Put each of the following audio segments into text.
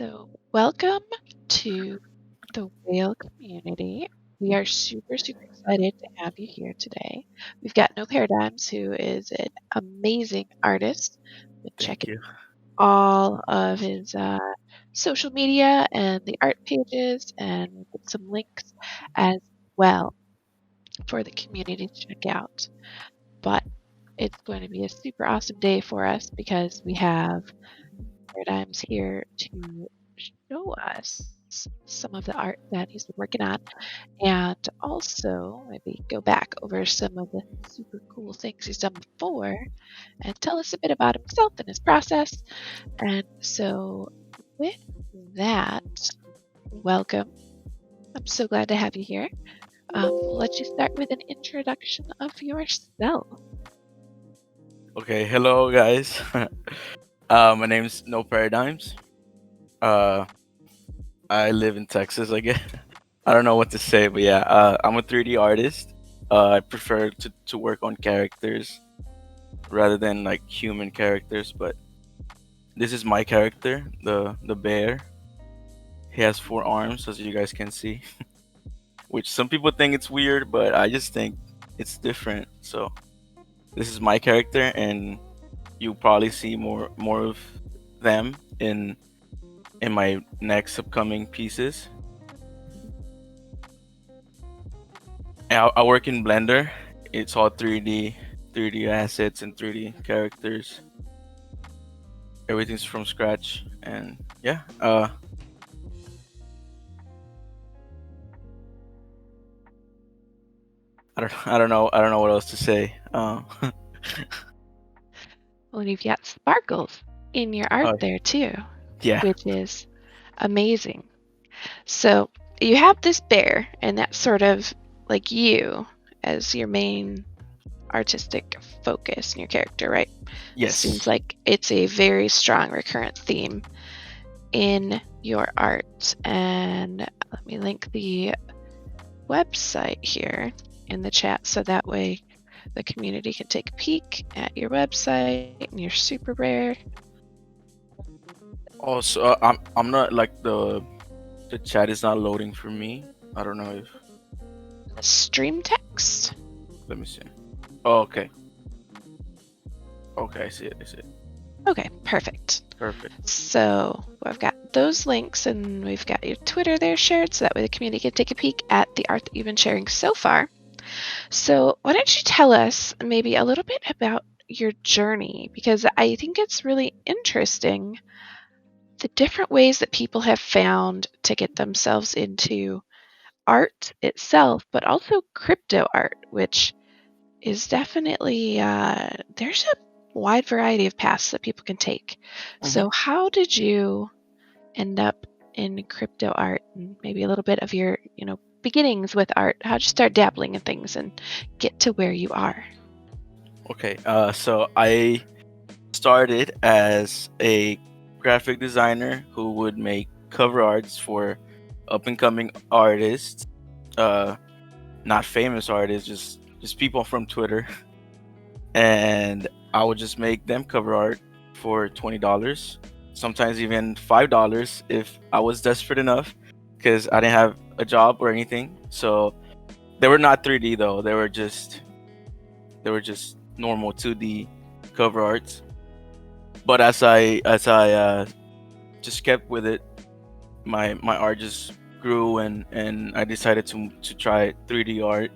So, welcome to the whale community. We are super excited to have you here today. We've got No Paradigms, who is an amazing artist. Been Thank checking you. all of his social media and the art pages, and we'll put some links as well for the community to check out. But it's going to be a super awesome day for us because we have Paradigms here to show us some of the art that he's been working on, and also maybe go back over some of the super cool things he's done before and tell us a bit about himself and his process. And so, with that, welcome. I'm so glad to have you here. We'll let you start with an introduction of yourself. Okay, hello guys. My name's No Paradigms. Uh, I live in Texas, I guess. I don't know what to say, but yeah, I'm a 3D artist. I prefer to work on characters rather than like human characters, but this is my character, the bear. He has 4 arms, as you guys can see, which some people think it's weird, but I just think it's different. So this is my character, and you'll probably see more of them in my next upcoming pieces. I work in Blender. It's all 3D assets and 3D characters. Everything's from scratch, and yeah. I don't know what else to say. Well, you've got sparkles in your art Uh, there too, yeah. which is amazing. So you have this bear, and that's sort of like you as your main artistic focus in your character, right? Seems Yes. like it's a very strong recurrent theme in your art. And let me link the website here in the chat so that way the community can take a peek at your website and your super rare. Also, I'm not like the chat is not loading for me. I don't know if. The stream text. Let me see. Oh, okay. Okay, I see it. I see it. Okay, perfect. Perfect. So I've got those links, and we've got your Twitter there shared so that way the community can take a peek at the art that you've been sharing so far. So why don't you tell us maybe a little bit about your journey? Because I think it's really interesting the different ways that people have found to get themselves into art itself, but also crypto art, which is definitely, there's a wide variety of paths that people can take. Hmm. So, how did you end up in crypto art, and maybe a little bit of your, beginnings with art? How'd you start dabbling in things and get to where you are? Okay. So I started as a graphic designer who would make cover arts for up and coming artists, uh, not famous artists, just people from Twitter, and I would just make them cover art for $20, sometimes even $5 if I was desperate enough, because I didn't have a job or anything. So they were not 3D though; they were just normal 2D cover arts. But as I just kept with it, my art just grew, and I decided to try 3D art,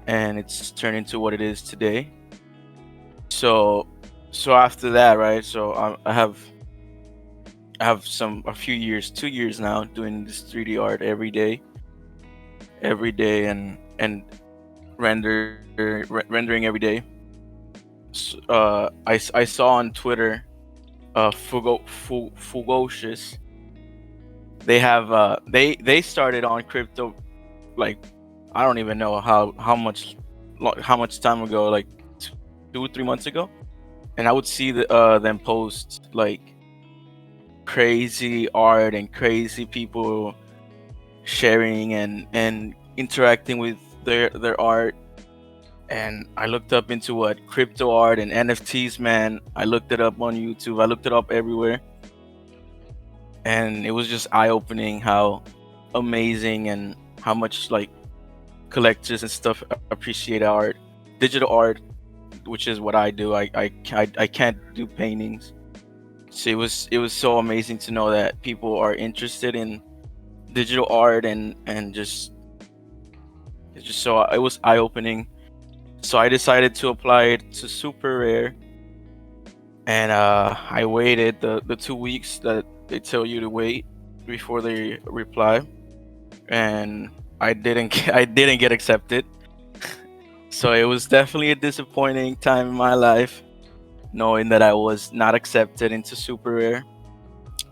and it's turned into what it is today. So so after that, right? So I have a few years, 2 years now, doing this 3D art every day, and rendering every day. I saw on Twitter, Fugocious. They started on crypto, like, I don't even know how much time ago, like 2 3 months ago, and I would see them post like crazy art and crazy people sharing and interacting with their art. And I looked up into what crypto art and NFTs, man. I looked it up on YouTube. I looked it up everywhere. and it was just eye opening how amazing and how much like collectors and stuff appreciate art, digital art, which is what I do. I can't do paintings, so it was so amazing to know that people are interested in digital art, and just it's just so it was eye opening. So I decided to apply it to super rare, and I waited the 2 weeks that they tell you to wait before they reply, and I didn't get accepted. So it was definitely a disappointing time in my life, knowing that I was not accepted into super rare.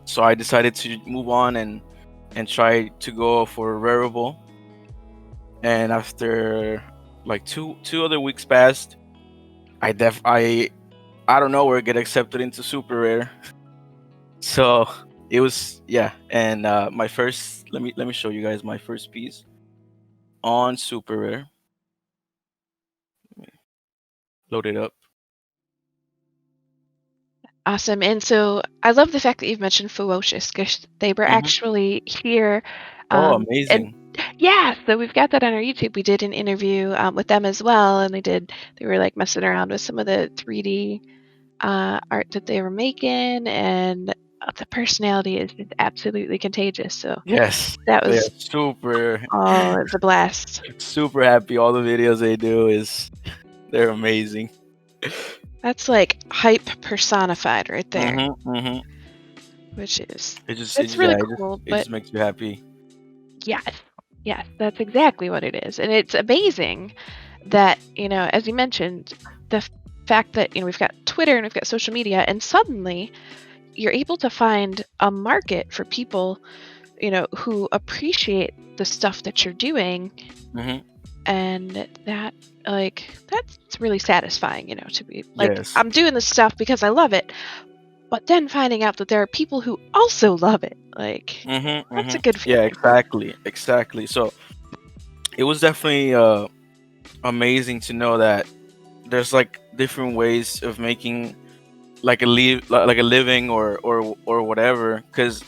So I decided to move on and try to go for wearable. And after like two other weeks passed, I don't know where get accepted into super rare. So it was, yeah. And my first, let me show you guys my first piece on super rare. Load it up. Awesome. And so I love the fact that you've mentioned Ferocious because they were Hmm. actually here. Oh, And amazing. yeah, so we've got that on our YouTube. We did an interview with them as well, and they were like messing around with some of the 3D art that they were making, and the personality is just absolutely contagious. So Yes, that they are was super oh, it was a blast. super happy. All the videos they do is they're amazing. That's like hype personified right there, Mhm, mhm. which is It that's just really yeah, cool. it But just makes you happy. yes, yes, that's exactly what it is, and it's amazing that as you mentioned, the fact that we've got Twitter and we've got social media, and suddenly you're able to find a market for people who appreciate the stuff that you're doing, Mhm. and that's really satisfying, to be like, Yes. I'm doing this stuff because I love it, but then finding out that there are people who also love it, like, Mhm, that's a mhm. good Yeah, feeling. exactly, exactly. So it was definitely amazing to know that there's like different ways of making like a living or whatever. Because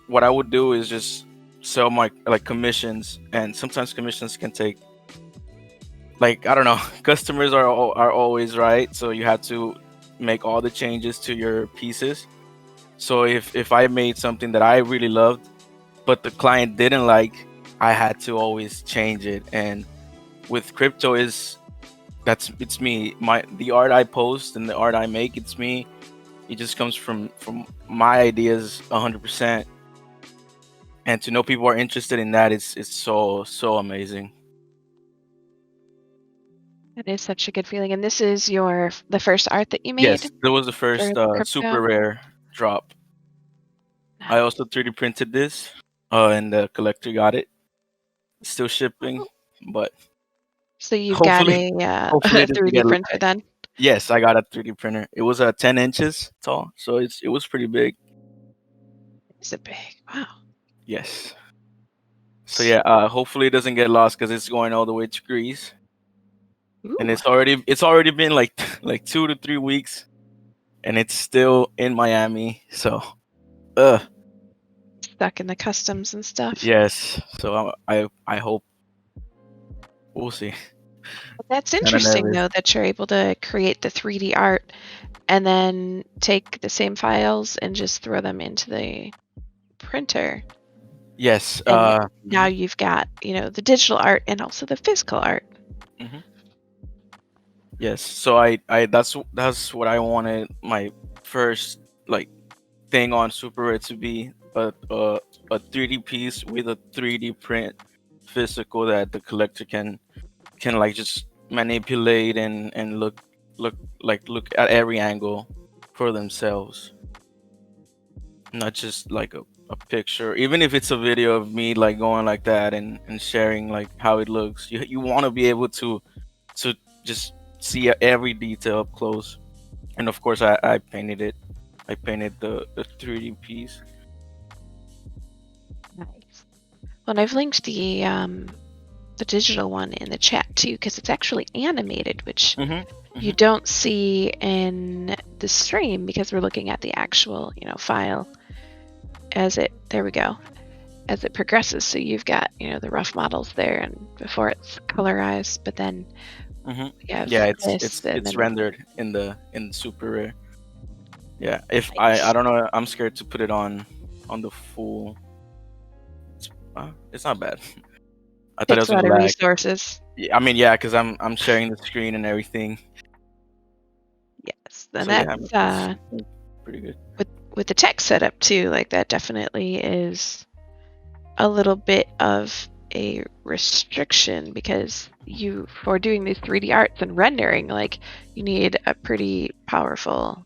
what I would do is just sell my like commissions, and sometimes commissions can take like I don't know. Customers are always right, so you have to make all the changes to your pieces. So if I made something that I really loved, but the client didn't like, I had to always change it. And with crypto is it's me. The art I post and the art I make, it's me. It just comes from my ideas 100%. And to know people are interested in that, it's so amazing. It is such a good feeling. And this is the first art that you made Yes, that was the for first the super crypto? rare drop. I Nice. also 3D printed this, and the collector got it. Still shipping, Oh. but So you've got hopefully, a, hopefully a it doesn't 3D get. printer then? Yes, I got a 3D printer. It was 10 inches tall, so it was pretty big. It's a big, wow. Yes. So yeah, hopefully it doesn't get lost because it's going all the way to Greece, and Ooh, it's already been like like 2 to 3 weeks, and it's still in Miami. So, uh, stuck in the customs and stuff. yes. So I hope we'll see. But that's Kind of interesting nervous. though that you're able to create the 3D art and then take the same files and just throw them into the printer. Yes. And now Mhm, you've got, the digital art and also the physical art. mhm. Yes. So I that's what I wanted my first like thing on Super Red to be a 3D piece with a 3D print physical that the collector can like just manipulate and look at every angle for themselves, not just like a picture. Even if it's a video of me like going like that and sharing like how it looks, you want to be able to just see every detail up close. And of course I painted it. I painted the 3D piece. Nice. Well, and I've linked the digital one in the chat too because it's actually animated, which Hmm. you Hmm. don't see in the stream because we're looking at the actual, file. as it there we go, as it progresses. So you've got, the rough models there and before it's colorized, but then Hmm. we have Yeah, this and it's then rendered in the super rare. Yeah, if I nice. don't know, I'm scared to put it on the full. It's not bad. I thought it Takes was a lot gonna of lag. resources. Yeah, I mean, yeah, because I'm sharing the screen and everything. Yes. And So yeah, I mean, that's it's pretty good. with the tech setup too, like that definitely is a little bit of a restriction because you for doing these 3D arts and rendering, like you need a pretty powerful,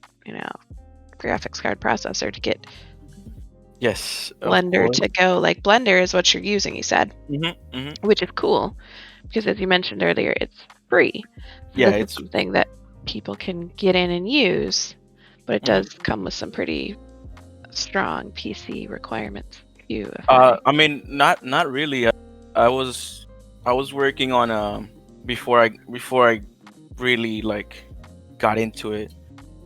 graphics card processor to get Yes, of Blender course. to go. Like Blender is what you're using, you said, Hmm. Hmm. which is cool because as you mentioned earlier, it's free. So Yeah, this is it's. something that people can get in and use, but it Mhm. does come with some pretty strong PC requirements too, if I I mean, not really. I was I was working on before I really like got into it.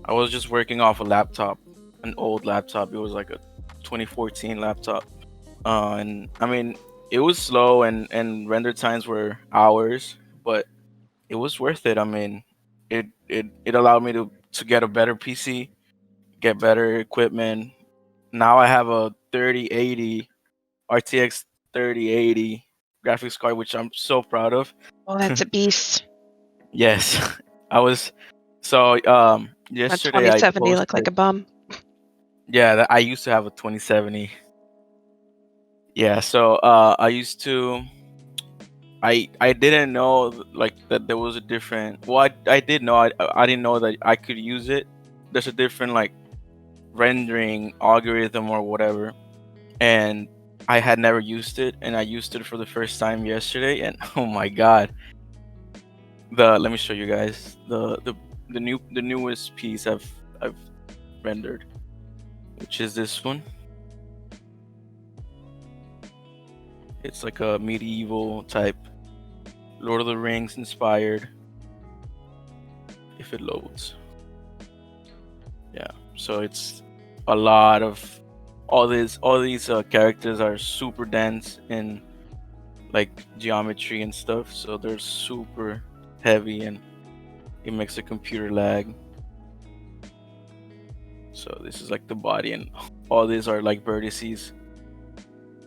I was just working off a laptop, an old laptop. It was like a 2014 laptop. And I mean, it was slow and render times were hours, but it was worth it. I mean, it allowed me to get a better PC, get better equipment. Now I have a 3080 RTX 3080 graphics card, which I'm so proud of. Oh, that's a beast. Yes, I was. So My yesterday I 2070 look like posted. a bum. Yeah, I used to have a 2070. Yeah, so I used to. I didn't know like that there was a different. Well, I did know. I didn't know that I could use it. There's a different like rendering algorithm or whatever, and I had never used it, and I used it for the first time yesterday, and oh my god, let me show you guys the newest piece I've rendered, which is this one. It's like a medieval type Lord of the Rings inspired. If it loads, yeah. So it's a lot of all these characters are super dense in like geometry and stuff, so they're super heavy and it makes the computer lag. So this is like the body, and all these are like vertices.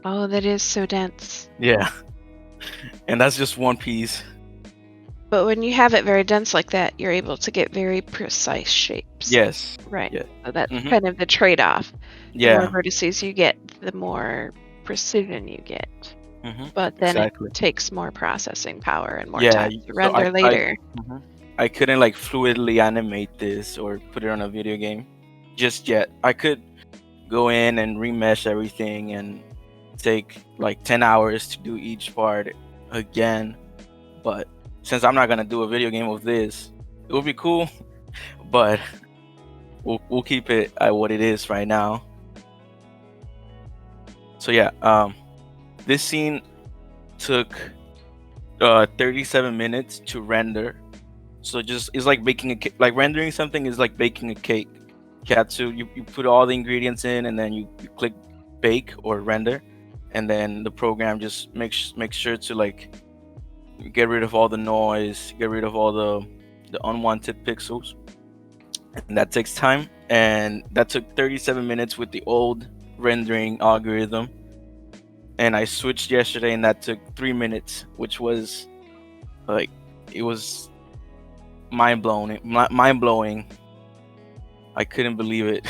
Oh, that is so dense. Yeah, and that's just one piece. But when you have it very dense like that, you're able to get very precise shapes. Yes, Right. yeah, So that's hmm, kind of the trade-off. The more yeah, vertices you get, the more precision you get. hmm, But then it exactly. takes more processing power and more Yeah, time to so render later. mhm. I couldn't like fluidly animate this or put it on a video game just yet. I could go in and remesh everything and take like 10 hours to do each part again. But since I'm not gonna do a video game of this, it would be cool. But we'll keep it at what it is right now. So yeah, this scene took 37 minutes to render. So just it's like baking a cake. Like rendering something is like baking a cake. You put all the ingredients in and then you click bake or render, and then the program just makes sure to like get rid of all the noise, get rid of all the unwanted pixels, and that takes time. And that took 37 minutes with the old rendering algorithm. And I switched yesterday, and that took 3 minutes, which was like it was mind blowing. I couldn't believe it.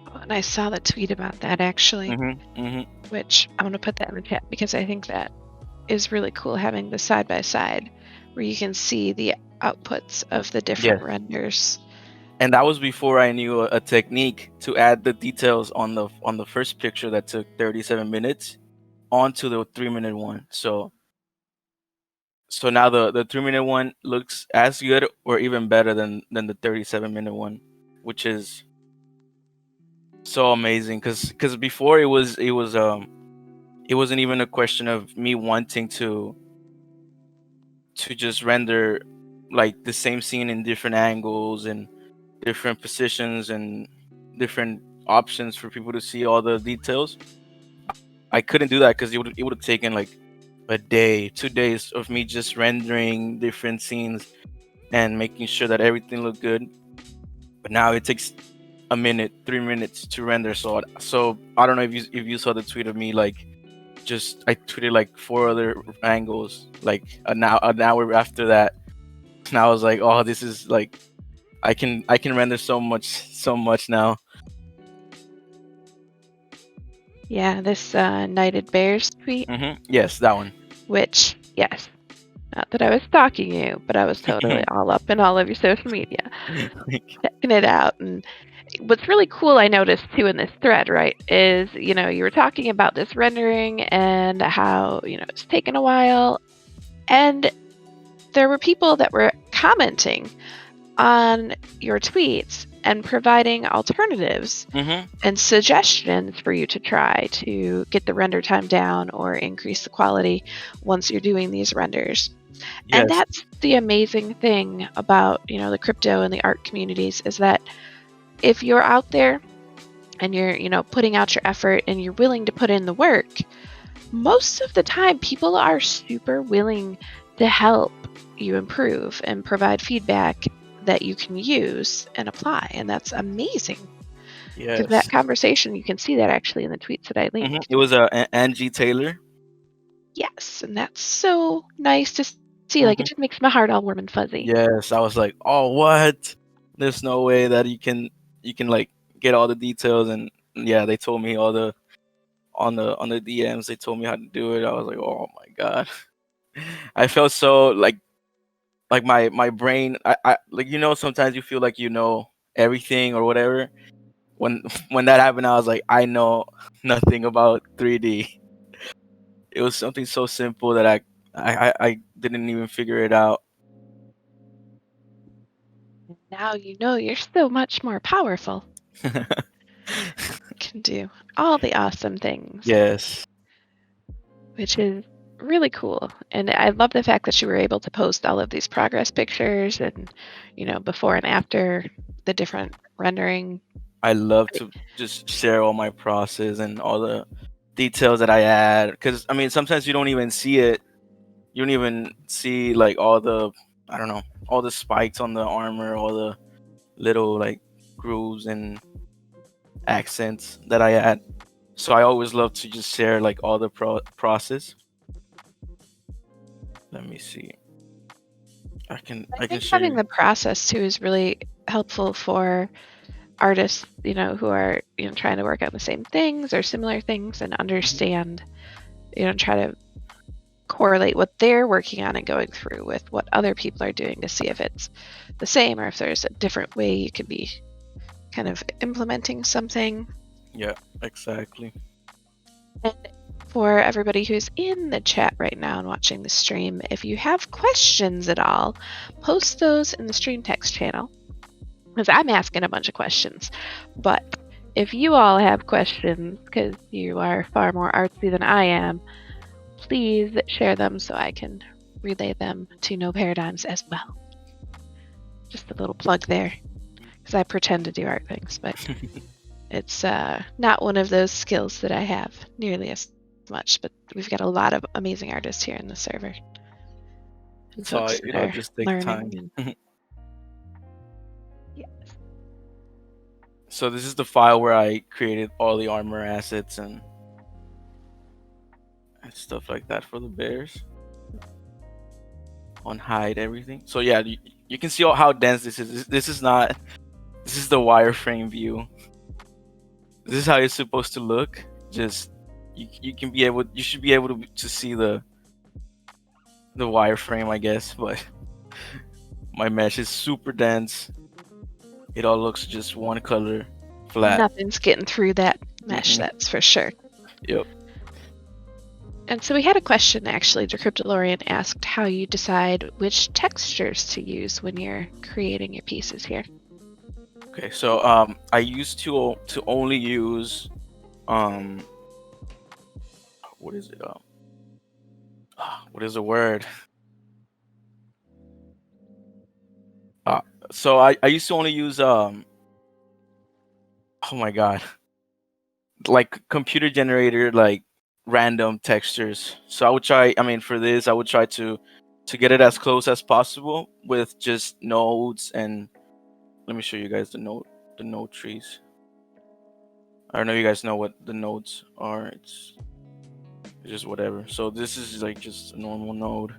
Oh, and I saw the tweet about that actually, Hmm. Hmm. which I'm going to put that in the chat because I think that is really cool having the side by side where you can see the outputs of the different Yes, renders. and that was before I knew a technique to add the details on the first picture that took 37 minutes onto the 3 minute one. So now the 3 minute one looks as good or even better than the 37-minute one, which is so amazing. Because before it wasn't even a question of me wanting to just render like the same scene in different angles and different positions and different options for people to see all the details. I couldn't do that because it would have taken like a day, 2 days of me just rendering different scenes and making sure that everything looked good. But now it takes a minute, 3 minutes to render. So I don't know if you saw the tweet of me, like, just I tweeted like four other angles like an hour after that, and I was like, oh, this is like, I can render so much now. Yeah, this Knighted Bears tweet, Yes, that one. which, yes, not that I was stalking you, but I was totally all up in all of your social media, checking it out. And what's really cool, I noticed too in this thread, right, is, you were talking about this rendering and how, it's taken a while. And there were people that were commenting on your tweets and providing alternatives hmm and suggestions for you to try to get the render time down or increase the quality once you're doing these renders. And Yes. that's the amazing thing about, the crypto and the art communities is that if you're out there and you're, putting out your effort and you're willing to put in the work, most of the time people are super willing to help you improve and provide feedback that you can use and apply. And that's amazing. Because that Yes. conversation, you can see that actually in the tweets that I linked. It was Angie Taylor. Yes, and that's so nice to see. Like, it hmm just makes my heart all warm and fuzzy. Yes, I was like, oh, what? There's no way that you can like get all the details, and yeah, they told me all the on the DMs. They told me how to do it. I was like, oh my god. I felt so like my brain. I like, sometimes you feel like you know everything or whatever. When when that happened, I was like, I know nothing about 3D. It was something so simple that I didn't even figure it out. And now you know you're so much more powerful. You can do all the awesome things, Yes, which is really cool. And I love the fact that you were able to post all of these progress pictures and, before and after the different rendering. I love to just share all my process and all the details that I add. Because I mean, sometimes you don't even see it. You don't even see like all the, I don't know, all the spikes on the armor, all the little like grooves and accents that I add. So I always love to just share like all the process. Let me see. I can I I can think show having you. the process too is really helpful for artists, who are, trying to work on the same things or similar things and Mhm. understand, try to correlate what they're working on and going through with what other people are doing to see if it's the same or if there's a different way you could be kind of implementing something. Yeah, exactly. And for everybody who's in the chat right now and watching the stream, if you have questions at all, post those in the stream text channel because I'm asking a bunch of questions. But if you all have questions, because you are far more artsy than I am, please share them so I can relay them to No Paradigms as well. Just a little plug there, because I pretend to do art things, but it's not one of those skills that I have nearly as much. But we've got a lot of amazing artists here in the server and So folks that it all are just takes time. learning. And yeah, So this is the file where I created all the armor assets and stuff like that for the bears on hide everything. So yeah, you can see how dense this is. This is not. This is the wireframe view. This is how it's supposed to look. Just you should be able to see the wireframe, I guess. But my mesh is super dense. It all looks just one color, flat. nothing's getting through that mesh, Mm-mm. that's for sure. Yep. And so we had a question actually. Decryptolorian asked how you decide which textures to use when you're creating your pieces here. Okay. So I used to only use um, what is it? What is the word? Uh, so I used to only use oh my god, like computer generated like random textures. So I would try. I mean, for this, I would try to get it as close as possible with just nodes. And let me show you guys the node trees. I don't know if you guys know what the nodes are. It's just whatever. So this is like just a normal node.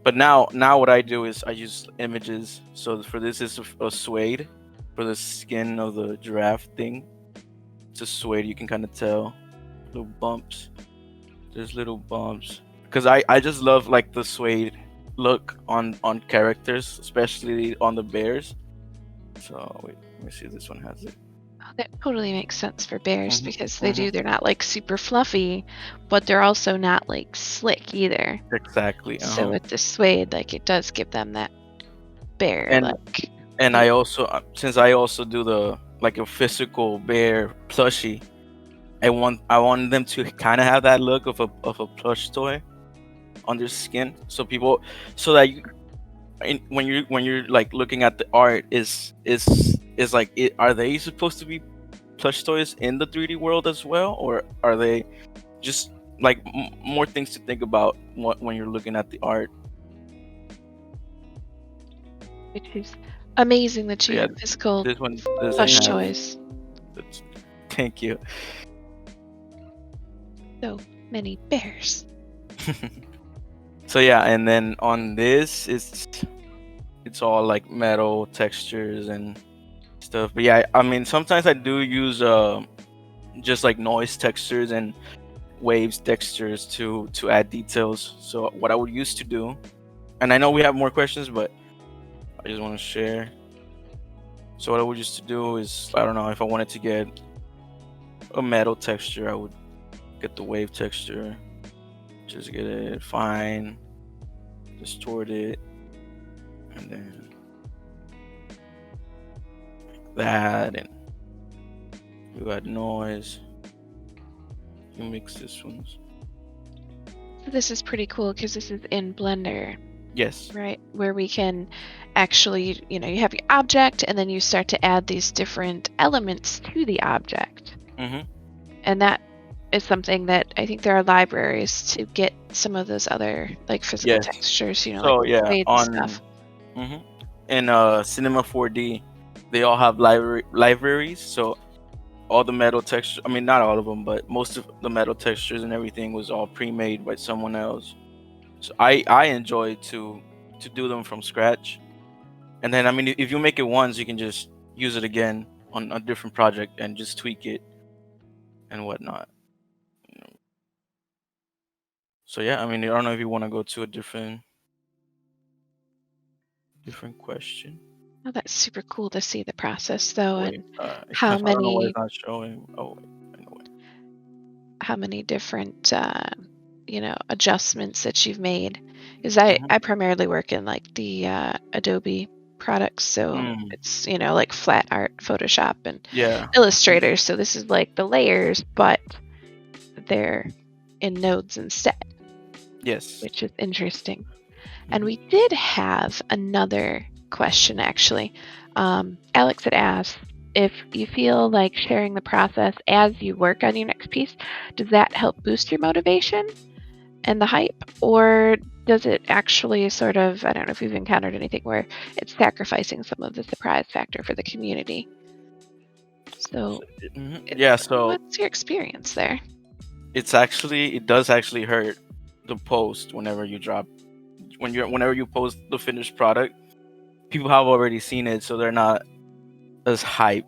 But now what I do is I use images. So for this is a suede for the skin of the giraffe thing. It's a suede. You can kind of tell little bumps. There's little bumps because I just love like the suede look on characters, especially on the bears. So wait, let me see if this one has it. Oh, that totally makes sense for bears Hmm. because Hmm. they're not like super fluffy, but they're also not like slick either. Exactly. So with the suede, like it does give them that bear And like and feel. I also since I also do the like a physical bear plushie, I want them to kind of have that look of a plush toy on their skin, so people so that when you're like looking at the art is like are they supposed to be plush toys in the 3D world as well, or are they just like more things to think about when you're looking at the art. Which is amazing that So you yeah, have physical this one doesn't plush have. toys. That's, thank you. So many bears. So yeah, and then on this it's all like metal textures and stuff. But yeah, I mean sometimes I do use just like noise textures and waves textures to add details. So what I would used to do, and I know we have more questions, but I just want to share. So what I would used to do is I don't know if I wanted to get a metal texture, I would get the wave texture, just get it fine, distort it, and then that, and you add noise. You mix this ones. So this is pretty cool because this is in Blender, Yes. right? Where we can actually, you have your object and then you start to add these different elements to the object. Mhm. And that is something that I think there are libraries to get some of those other like physical Yes. textures, like So yeah, suede and stuff. on mhm. In Cinema 4D, they all have libraries. So all the metal texture, I mean not all of them, but most of the metal textures and everything was all pre-made by someone else. So I enjoy to do them from scratch. And then I mean if you make it once, you can just use it again on a different project and just tweak it and whatnot. So yeah, I mean I don't know if you want to go to a different question. Oh, that's super cool to see the process though, Wait, and it's how not, I don't know why it's many not showing. Oh wait, I know it. how many different adjustments that you've made. Because I Mhm. I primarily work in like the Adobe products, so Mm, it's like flat art, Photoshop, and yeah. Illustrator. So this is like the layers, but they're in nodes instead, Yes. which is interesting. And Mhm. we did have another question actually. Alex had asked if you feel like sharing the process as you work on your next piece, does that help boost your motivation and the hype? Or does it actually sort of, I don't know if you've encountered anything where it's sacrificing some of the surprise factor for the community? So, Yeah. So what's your experience there? it does actually hurt the post whenever you drop whenever you post the finished product. People have already seen it, so they're not as hype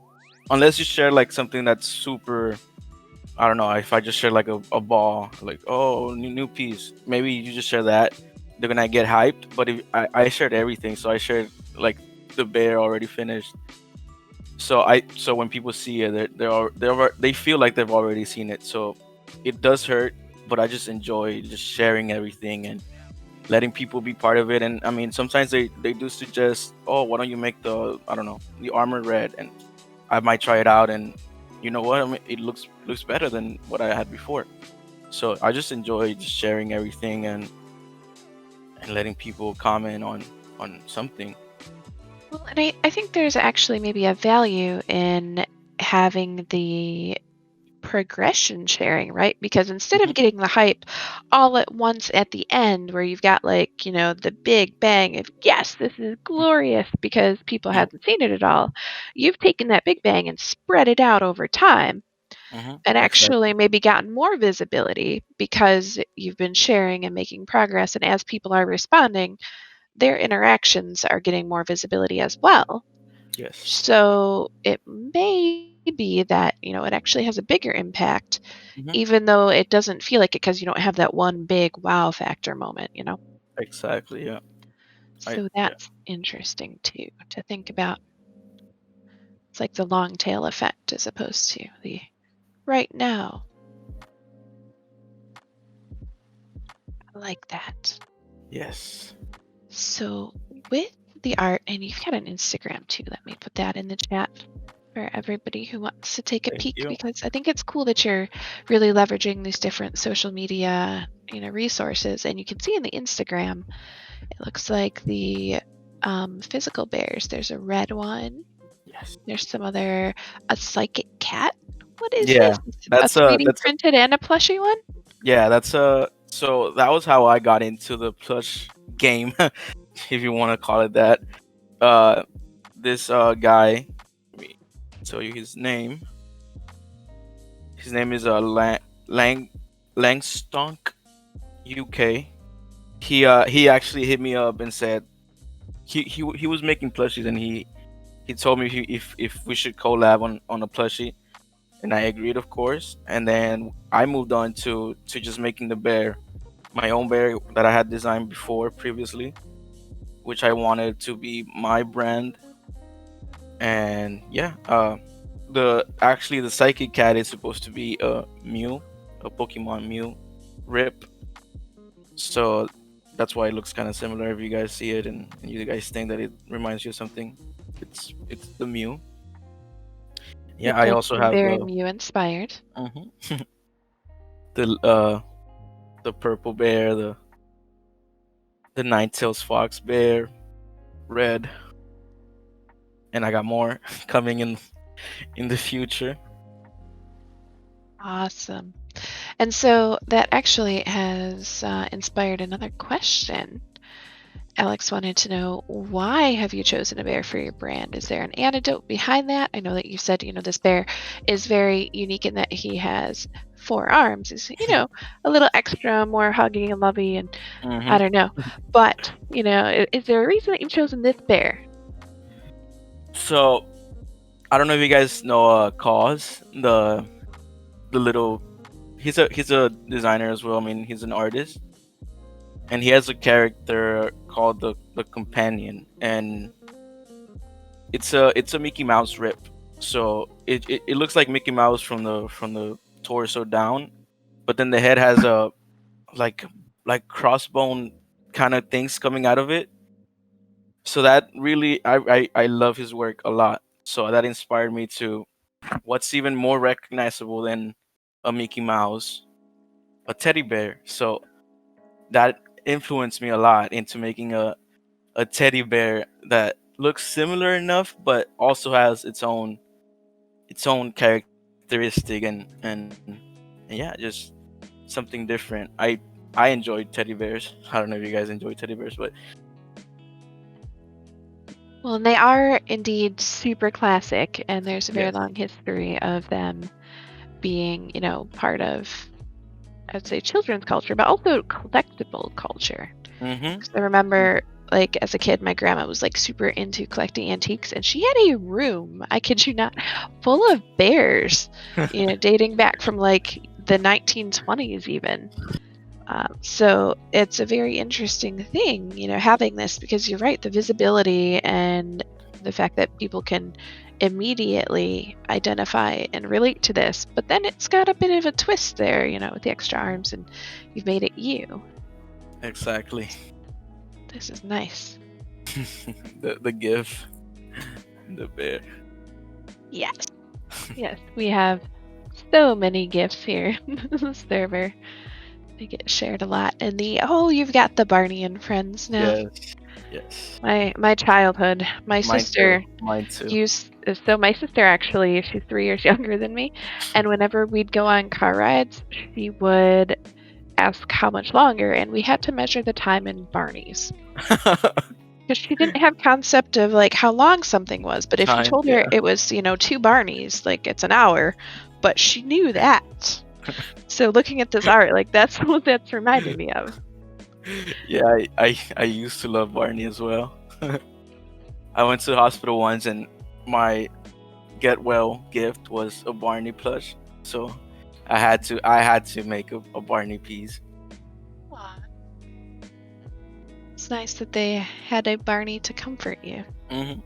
unless you share like something that's super. I don't know if I just share like a ball, like oh new piece. Maybe you just share that, they're gonna get hyped. But if I shared everything, so I shared like the bear already finished. So when people see it, they feel like they've already seen it. So it does hurt, but I just enjoy just sharing everything and letting people be part of it. And I mean, sometimes they do suggest, oh, why don't you make the I don't know the armor red, and I might try it out, and you know what? I mean, it looks better than what I had before. So I just enjoy just sharing everything and letting people comment on something. Well, And I think there's actually maybe a value in having the progression sharing, right? Because instead of Hmm. getting the hype all at once at the end, where you've got like, the big bang of, yes, this is glorious because people Hmm. hadn't seen it at all, you've taken that big bang and spread it out over time Hmm. and Exactly. actually maybe gotten more visibility because you've been sharing and making progress. And as people are responding, their interactions are getting more visibility as well. Yes. So it may be that, it actually has a bigger impact, Hmm. even though it doesn't feel like it because you don't have that one big wow factor moment. Exactly. Yeah. So Yeah. that's interesting too to think about. It's like the long tail effect as opposed to the right now. I like that. Yes. So with the art, and you've got an Instagram too, let me put that in the chat for everybody who wants to take a Thank peek you. because I think it's cool that you're really leveraging these different social media, resources. And you can see in the Instagram, it looks like the physical bears. There's a red one. Yes. There's some other, a psychic cat. What is Yeah. this? A That's a 3D that's a printed and a plushy one? yeah, that's a so that was how I got into the plush game, if you want to call it that. Uh this guy, let me tell you his name. His name is Lang Langstonk UK. He actually hit me up and said he was making plushies, and he told me if we should collab on a plushie, and I agreed, of course. And then I moved on to just making the bear, my own bear that I had designed before previously, which I wanted to be my brand. And yeah, the psychic cat is supposed to be a Mew, a Pokemon Mew, Rip. So that's why it looks kind of similar. If you guys see it and you guys think that it reminds you of something, it's the Mew. Yeah, It I does also seem have very Mew inspired. mhm, the purple bear, the nine tails fox bear, red, and I got more coming in the future. Awesome. And so that actually has inspired another question. Alex wanted to know, why have you chosen a bear for your brand? Is there an antidote behind that? I know that you said, this bear is very unique in that he has 4 arms. Is, a little extra, more huggy and lovey, and I Hmm. don't know. But, is there a reason that you've chosen this bear? So I don't know if you guys know Cause, the little he's a designer as well. I mean, he's an artist, and he has a character called the companion, and it's a Mickey Mouse rip. So it looks like Mickey Mouse from the torso down, but then the head has a like like crossbone kind of things coming out of it. So that really I love his work a lot. So that inspired me to what's even more recognizable than a Mickey Mouse, a teddy bear. So that influenced me a lot into making a teddy bear that looks similar enough but also has its own characteristic and yeah, just something different. I enjoy teddy bears. I don't know if you guys enjoy teddy bears, but Well, and they are indeed super classic, and there's a very yes. long history of them being, part of, I'd say, children's culture, but also collectible culture. Mhm. 'Cause I remember, like, as a kid, my grandma was, like, super into collecting antiques, and she had a room, I kid you not, full of bears, dating back from, like, the 1920s even. So it's a very interesting thing, having this because you're right, the visibility and the fact that people can immediately identify and relate to this. But then it's got a bit of a twist there, with the extra arms, and you've made it you. Exactly. This is nice. The gif, the bear. Yes. Yes. We have so many gifts here in the server. They get shared a lot. And you've got the Barney and Friends now. Yes. Yes. My childhood. My Mine too. sister Mine too. used so my sister actually, she's 3 years younger than me, and whenever we'd go on car rides, she would ask how much longer, and we had to measure the time in Barneys. Because she didn't have concept of like how long something was, but if you Time. told her Yeah. it was, 2 Barneys, like it's an hour, but she knew that. So looking at this art, like that's what that's reminding me of. Yeah. I used to love Barney as well. I went to the hospital once, and my get well gift was a Barney plush. So I had to make a Barney piece. Aw. It's nice that they had a Barney to comfort you. Hmm.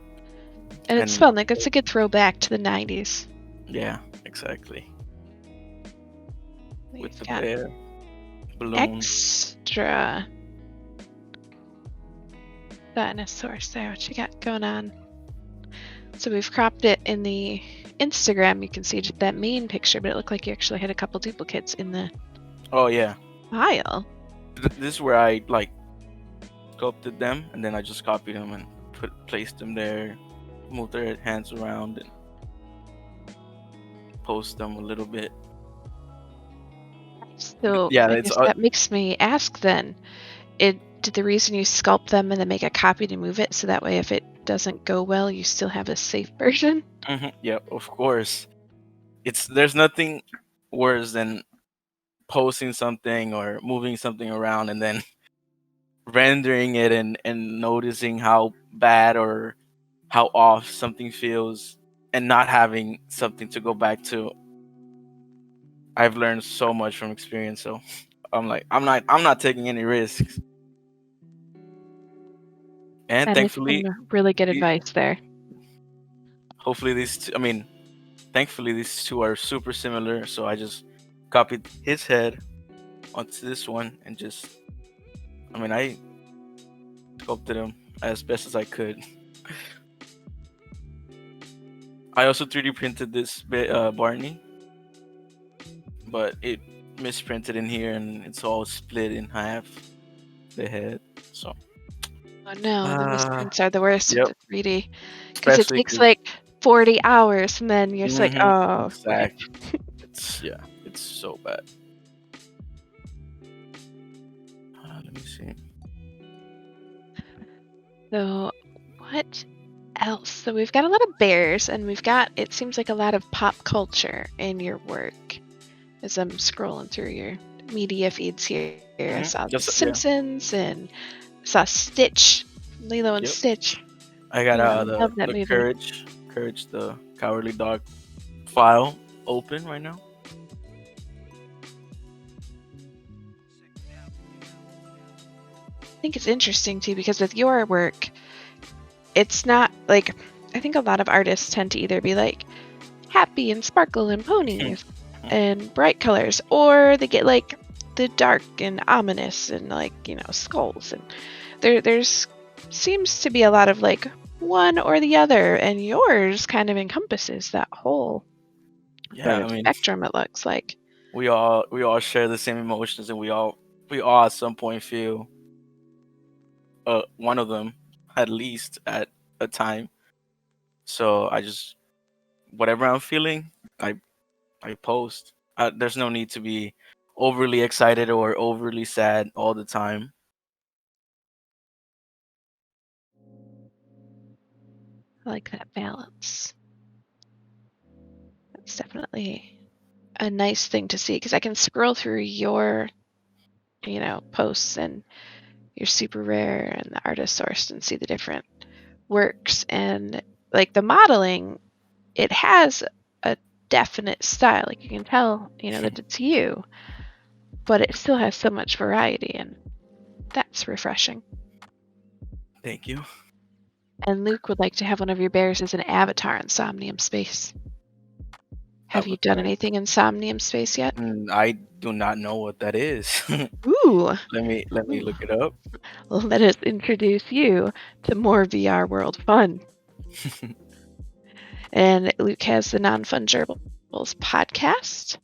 And it's And fun, like it's a good throwback to the 90s. yeah, exactly. With We've the got bear balloons. extra dinosaurs there. What you got going on? So we've cropped it in the Instagram. You can see just that main picture, but it looked like you actually had a couple duplicates in the Oh yeah. file. This is where I like sculpted them, and then I just copied them and placed them there, moved their hands around, and post them a little bit. So Yeah, I it's guess that makes me ask then, did the reason you sculpt them and then make a copy to move it so that way if it doesn't go well, you still have a safe version? yeah, of course. There's nothing worse than posting something or moving something around and then rendering it and noticing how bad or how off something feels and not having something to go back to. I've learned so much from experience, so I'm like I'm not taking any risks. And That is thankfully, some really good the- advice there. hopefully these two, I mean, thankfully these two are super similar, so I just copied his head onto this one and just, I mean, I sculpted him as best as I could. I also 3D printed this Barney, but it misprinted in here and it's all split in half, the head. So, Oh no, the uh, misprints are the worst with yep, the 3D because it especially takes because, like 40 hours and then you're just like, oh, rip. exactly. It's, yeah, it's so bad. Let me see. So, what else? So, we've got a lot of bears and we've got, it seems like a lot of pop culture in your work as I'm scrolling through your media feeds here. I saw The Just yeah, Simpsons and saw Stitch, Lilo and yep. Stitch. I got Yeah, I the love that the movie. courage the cowardly dog file open right now. I think it's interesting too because with your work, it's not like I think a lot of artists tend to either be like happy and sparkle and ponies and bright colors, or they get like the dark and ominous and like skulls. And there's seems to be a lot of like one or the other, and yours kind of encompasses that whole sort Yeah, of I mean, spectrum. It looks like. we all share the same emotions, and we all at some point feel one of them at least at a time. So I just, whatever I'm feeling, I I post. There's no need to be overly excited or overly sad all the time. I like that balance. That's definitely a nice thing to see because I can scroll through your posts and your super rare and the artist sourced and see the different works. And like the modeling, it has a definite style. Like you can tell, that it's you, but it still has so much variety, and that's refreshing. Thank you. And Luke would like to have one of your bears as an avatar in Somnium Space. Have you done Avatar. anything in Somnium Space yet? I do not know what that is. Ooh, Let me ooh. look it up. Well, let us introduce you to more VR world fun. And Luke has the Non Fungibles podcast.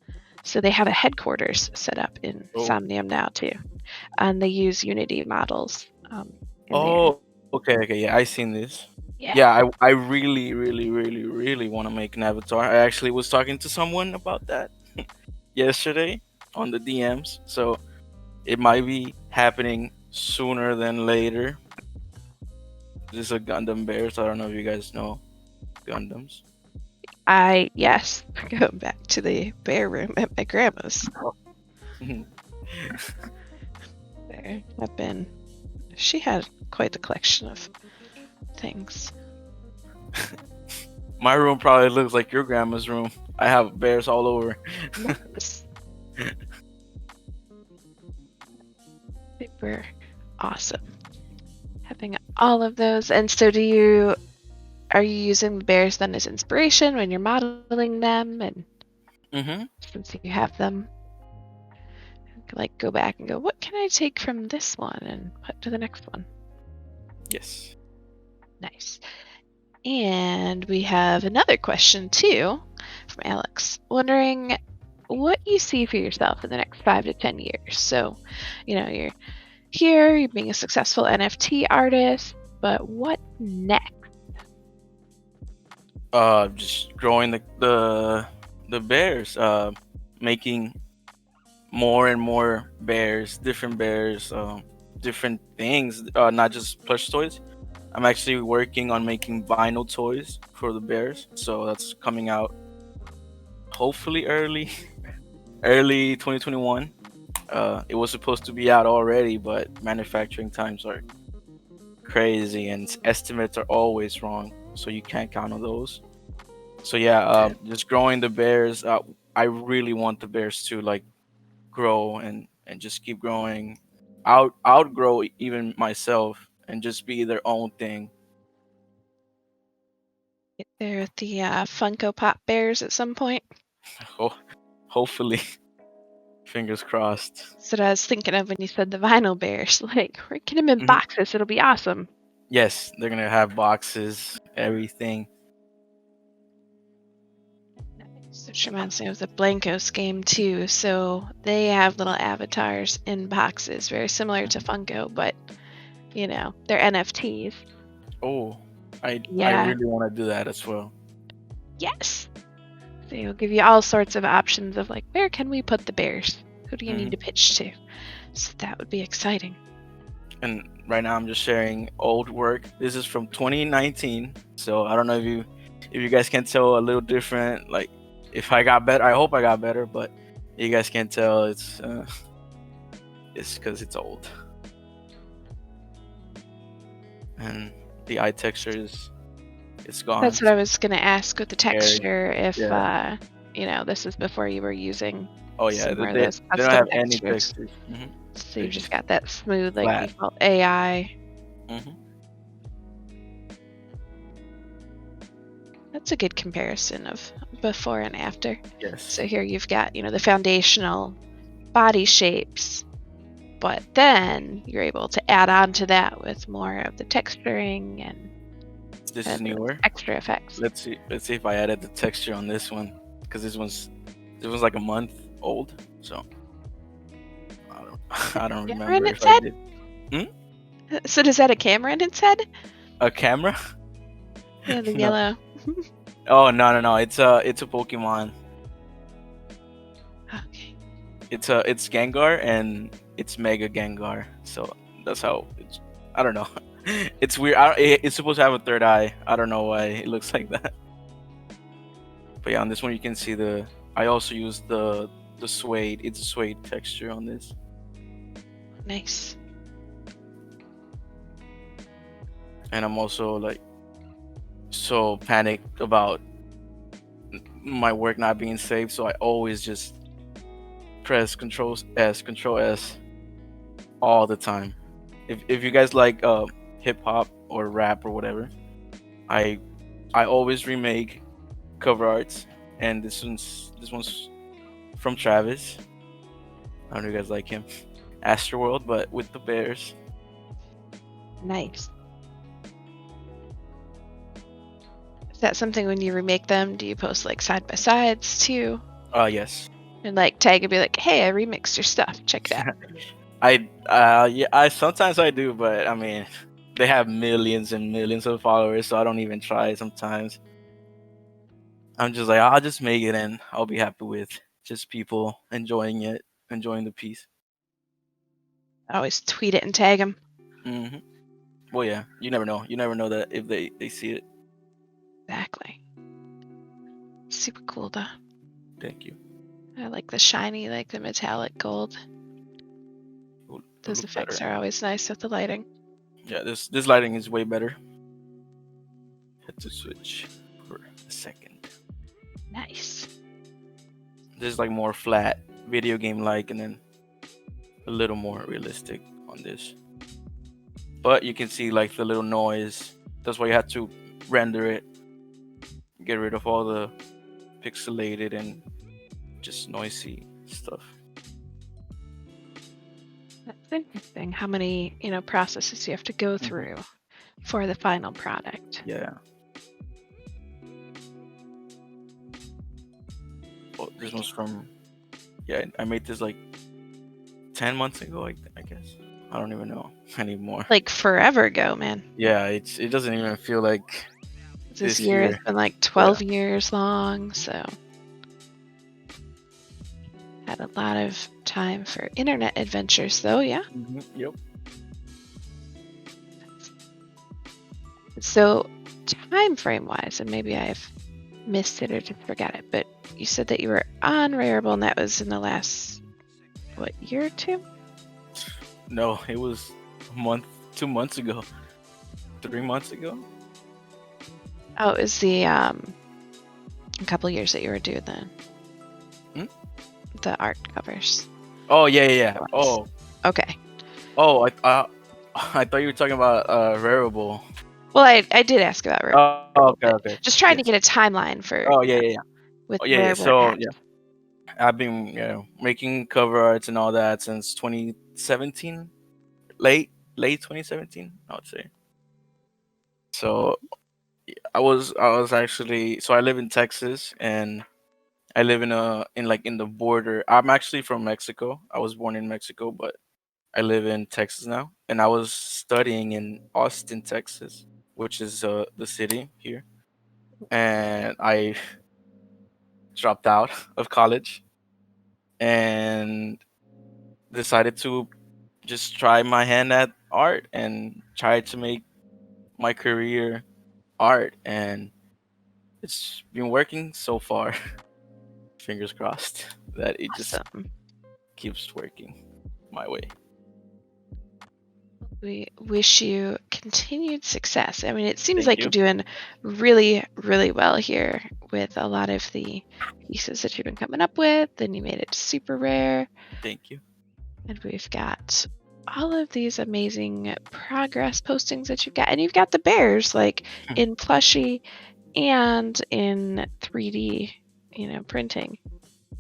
So they have a headquarters set up in Oh, Somnium now too. And they use Unity models in there. oh, Okay, yeah, I seen this. Yeah. Yeah, I really, really, really, really want to make an avatar. I actually was talking to someone about that yesterday on the DMs, so it might be happening sooner than later. This is a Gundam bear, so I don't know if you guys know Gundams. Yes, we're going back to the bear room at my grandma's. There, she had quite the collection of things. My room probably looks like your grandma's room. I have bears all over. Nice. Super awesome. Having all of those. And so are you using the bears then as inspiration when you're modeling them? And Mm-hmm. since you have them, you can, like, go back and go, what can I take from this one and put to the next one? Yes. Nice. And we have another question too from Alex, wondering what you see for yourself in the next 5 to 10 years. So, you're here, you're being a successful NFT artist, but what next? Just growing the bears. Making more and more bears, different things. Not just plush toys. I'm actually working on making vinyl toys for the bears, so that's coming out hopefully early 2021. It was supposed to be out already, but manufacturing times are crazy and estimates are always wrong, so you can't count on those. So yeah, just growing the bears. I really want the bears to like grow and just keep growing, outgrow even myself, and just be their own thing. Get there with the Funko Pop bears at some point. Ho- Hopefully, fingers crossed. That's what I was thinking of when you said the vinyl bears. Like, we're getting them in Hmm. boxes. It'll be awesome. Yes, they're gonna have boxes, everything. Nice. Which reminds me of the Blankos game too. So they have little avatars in boxes, very similar to Mhm. Funko, but they're NFTs. Oh, I Yeah. really want to do that as well. Yes. So it'll give you all sorts of options of like, where can we put the bears? Who do you need Hmm. to pitch to? So that would be exciting. And right now I'm just sharing old work. This is from 2019, so I don't know if you guys can tell a little different. Like if I got better, I hope I got better, but you guys can tell it's because it's old and the eye texture is it's gone. That's what I was gonna ask with the Scary. texture. If Yeah. this is before you were using Oh yeah. some They, more of they those they don't custom have any textures. textures. So They're you just just got that smooth, like flat. default AI. Hmm. That's a good comparison of before and after. Yes. So here you've got, the foundational body shapes, but then you're able to add on to that with more of the texturing This is and those newer. extra effects. Let's see if I added the texture on this one because this one's like a month old. So I don't I don't Camera in remember if its I head? did. Hmm? So does that a camera in its head? A camera? Yeah, the No. yellow. Oh no. It's a Pokemon. Okay. It's Gengar and it's Mega Gengar. So that's how it's. I don't know. It's weird. It's supposed to have a third eye. I don't know why it looks like that. But yeah, on this one you can see the. I also use the suede. It's a suede texture on this. Nice. And I'm also like so panicked about my work not being saved, so I always just press Control S all the time. If you guys like hip hop or rap or whatever, I I always remake cover arts, and this one's from Travis. I don't know if you guys like him, Astroworld, but with the bears. Nice. Is that something when you remake them, do you post like side by sides too? Yes. And like tag and be like, hey, I remixed your stuff. Check it out. I yeah, I sometimes I do, but I mean, they have millions and millions of followers, so I don't even try sometimes. I'm just like, I'll just make it and I'll be happy with just people enjoying it, enjoying the piece. I always tweet it and tag them. Hmm. Well, yeah, you never know. You never know that if they see it. Exactly. Super cool though. Thank you. I like the shiny, like the metallic gold. It'll Those look effects better. are always nice with the lighting. Yeah, this lighting is way better. Had to switch for a second. Nice. This is like more flat, video game like, and then a little more realistic on this. But you can see like the little noise. That's why you have to render it, get rid of all the pixelated and just noisy stuff. That's interesting how many, processes you have to go Hmm. through for the final product. Yeah. Well, this Like, one's from, yeah, I made this like 10 months ago, I guess. I don't even know anymore. like forever ago, man. Yeah, it doesn't even feel like This this year has year. been like Yeah. 12 years long, so had a lot of time for internet adventures though, yeah. Yep. So time frame wise, and maybe I've missed it or just forgot it, but you said that you were on Rarible and that was in the last, what, year or two? No, it was a month, 2 months ago, 3 months ago. Oh, it was the a couple years that you were doing Hmm? the art covers. Oh yeah, yeah, yeah. Was. Oh, Okay. oh, I thought you were talking about Rarible. Well, I did ask about Oh, Rarible, okay, but okay. just trying to Yes. get a timeline for, Oh yeah, yeah, yeah. with Oh yeah, yeah. where we're So at. yeah, I've been making cover arts and all that since 2017, late 2017, I would say. So I was actually, so I live in Texas and I live in the border. I'm actually from Mexico. I was born in Mexico, but I live in Texas now, and I was studying in Austin, Texas, which is the city here. And I dropped out of college and decided to just try my hand at art and try to make my career art, and it's been working so far. Fingers crossed that it just Awesome. keeps working my way. We wish you continued success. I mean, it seems Thank like you're you. doing really, really well here with a lot of the pieces that you've been coming up with. Then you made it super rare. Thank you. And we've got all of these amazing progress postings that you've got. And you've got the bears like in plushie and in 3D, printing.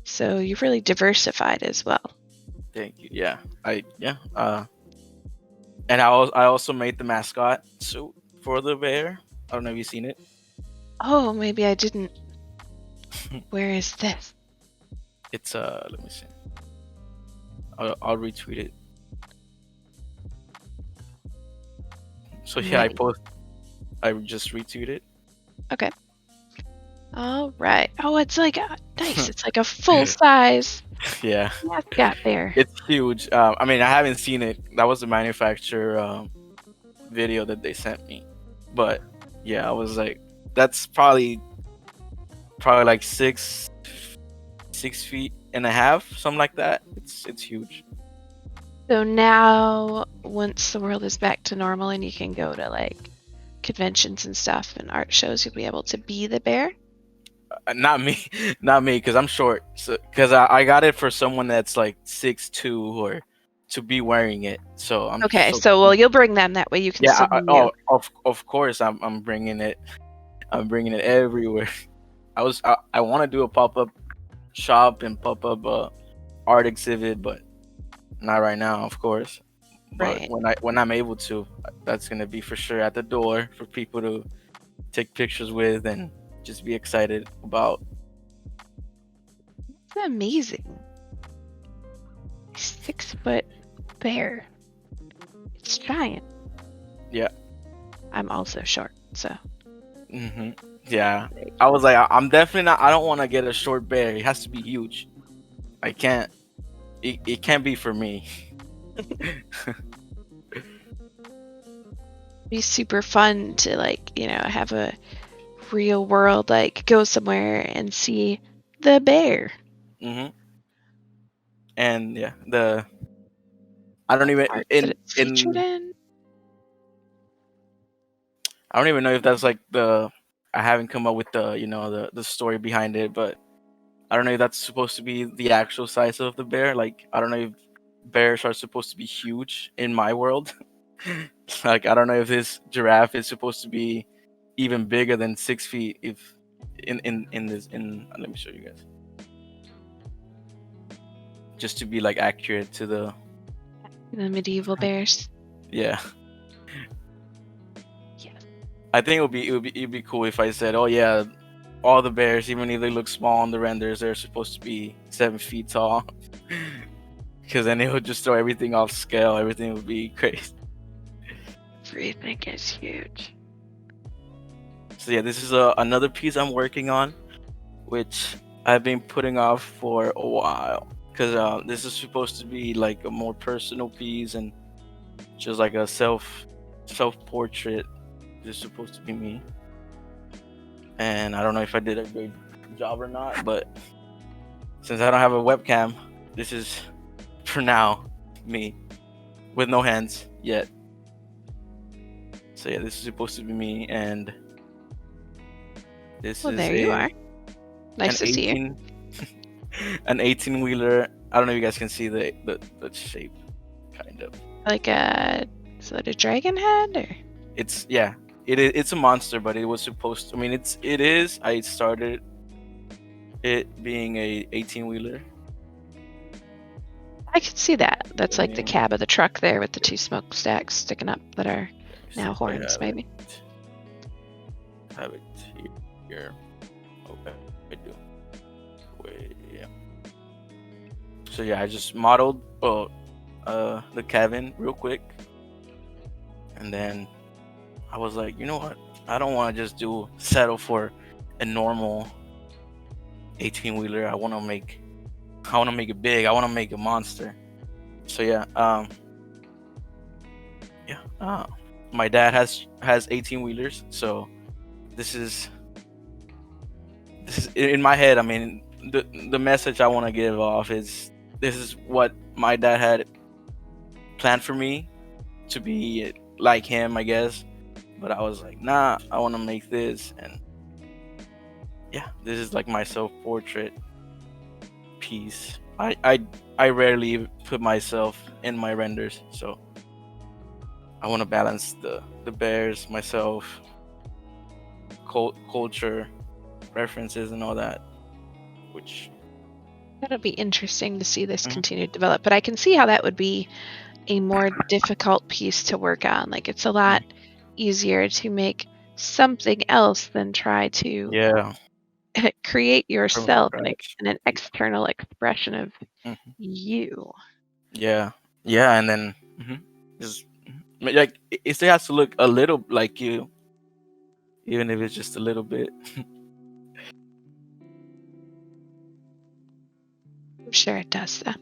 So you've really diversified as well. Thank you. Yeah. And I also made the mascot suit for the bear. I don't know if you've seen it. Oh, maybe I didn't. Where is this? It's let me see. I'll retweet it. So yeah, Nice. I just retweeted. Okay. All right. Oh, it's like nice. It's like a full size Yeah, mascot bear. it's huge. I mean, I haven't seen it. That was the manufacturer video that they sent me. But yeah, I was like, that's probably like 6 feet and a half, something like that. It's huge. So now, once the world is back to normal and you can go to like conventions and stuff and art shows, you'll be able to be the bear. Not me, not me, because I'm short. So because I got it for someone that's like 6'2" or to be wearing it. So I'm Okay. so So, well, you'll bring them that way. You can yeah. still be you. Oh, of course I'm bringing it. I'm bringing it everywhere. I want to do a pop up shop and pop up art exhibit, but not right now, of course. But Right. when I'm able to, that's gonna be for sure at the door for people to take pictures with and just be excited about. It's amazing. 6 foot bear. It's giant. Yeah, I'm also short, so Hmm. Yeah, there you I was like, I'm definitely not. I don't want to get a short bear. It has to be huge. I can't. It can't be for me. be super fun to have a real world, like go somewhere and see the bear Hmm. And yeah, the I don't even art that in it's featured in in. I don't even know if that's like the I haven't come up with the the story behind it, but I don't know if that's supposed to be the actual size of the bear. Like I don't know if bears are supposed to be huge in my world. Like I don't know if this giraffe is supposed to be even bigger than 6 feet. If in this in let me show you guys just to be like accurate to the The medieval bears. yeah. Yes. I think it'd be cool if I said, oh yeah, all the bears, even if they look small on the renders, they're supposed to be 7 feet tall. Because then it would just throw everything off scale. Everything would be crazy. Everything is huge. So yeah, this is another piece I'm working on, which I've been putting off for a while. Because this is supposed to be like a more personal piece and just like a self portrait. This is supposed to be me, and I don't know if I did a good job or not, but since I don't have a webcam, this is for now me with no hands yet. So yeah, this is supposed to be me, and this Well, is there you a are. an Nice to see you. 18 an 18 wheeler. I don't know if you guys can see the shape, kind of. Like a is it a dragon head or? It's yeah, it's a monster, but it was supposed to. I mean, it is. I started it being a 18 wheeler. I can see that. That's like the Yeah, cab of the truck there with the two smokestacks sticking up that are let me see now if I horns, maybe. have it here. Okay, I do. Wait, yeah. So yeah, I just modeled the cabin real quick, and then I was like, you know what? I don't want to just do settle for a normal 18 wheeler. I want to make it big. I want to make a monster. So yeah, yeah. My dad has 18 wheelers, so this is in my head. I mean, the message I want to give off is this is what my dad had planned for me to be like him, I guess. But I was like, nah, I want to make this, and yeah, this is like my self portrait piece. I rarely put myself in my renders, so I want to balance the bears, myself, culture, references, and all that. Which That'll be interesting to see this Mhm. continue to develop. But I can see how that would be a more difficult piece to work on. Like it's a lot Mhm. easier to make something else than try to Yeah, create from yourself scratch. and an external expression of Mhm. you. Yeah, yeah, and then just like it still has to look a little like you, even if it's just a little bit. I'm sure it does though.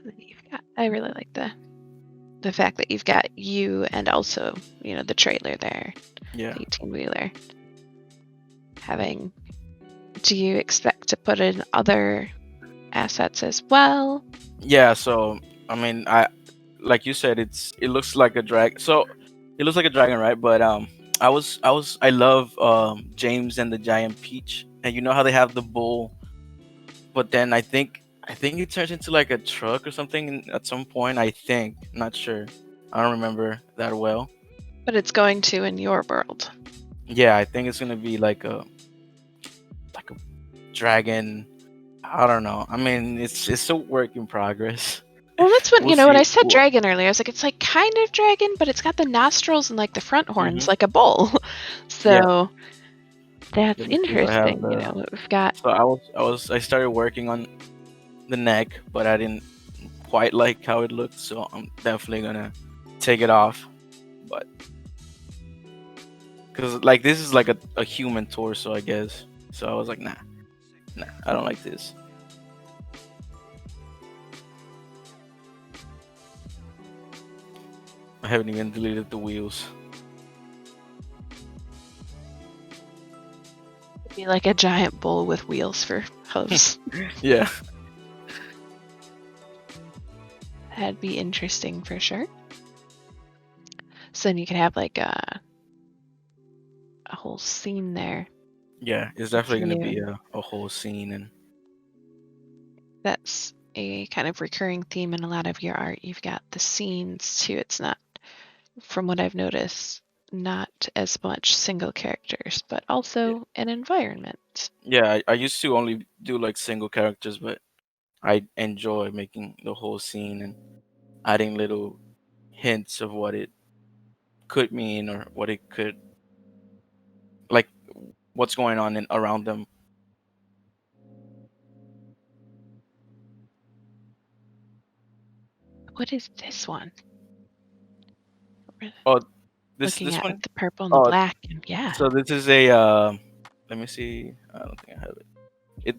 And then I really like the fact that you've got you and also, the trailer there, Yeah. the 18 wheeler. Having Do you expect to put in other assets as well? Yeah, so I mean, I like you said, it looks like a drag. So it looks like a dragon, right? But I love James and the Giant Peach, and you know how they have the bull, but then I think it turns into like a truck or something at some point. I think, not sure. I don't remember that well. But it's going to in your world. Yeah, I think it's gonna be like a dragon. I don't know. I mean, it's a work in progress. Well, that's when, We'll when I see. said dragon earlier, I was like, it's like kind of dragon, but it's got the nostrils and like the front horns Hmm. like a bull. Yeah. So that's Let me see if I have interesting. the. We've got, So I started working on the neck, but I didn't quite like how it looked. So I'm definitely gonna take it off, but because like this is like a human torso, I guess. So I was like, nah, I don't like this. I haven't even deleted the wheels. It'd be like a giant bull with wheels for hooves. Yeah, That'd be interesting for sure. So then you could have like a whole scene there. yeah, it's With definitely gonna be you. a whole scene, and That's a kind of recurring theme in a lot of your art. You've got the scenes too. It's not, from what I've noticed, not as much single characters, but yeah, also an environment. yeah. I used to only do like single characters, but I enjoy making the whole scene and adding little hints of what it could mean or what it could like what's going on in around them. What is this one? We're Oh, looking this at one. with the purple and the Oh, black, and yeah. so this is a let me see. I don't think I have it. It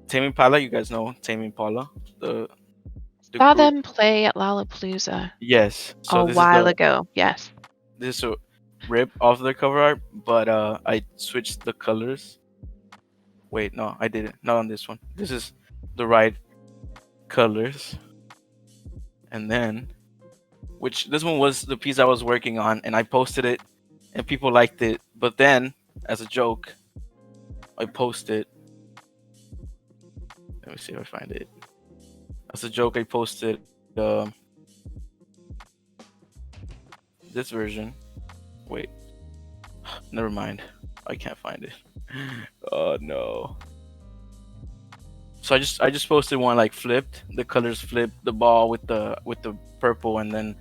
Tame Impala. You guys know Tame Impala, the the Saw group. them play at Lollapalooza Yes. So a while ago. Yes. this is a rip off the cover art, but I switched the colors. Wait, no, I didn't. Not on this one. This is the right colors, and then which this one was the piece I was working on, and I posted it, and people liked it. But then, as a joke, I posted. Let me see if I find it. As a joke, I posted this version. Wait, never mind. I can't find it. Oh no. So I just posted one like flipped. The colors flipped. The ball with the purple, and then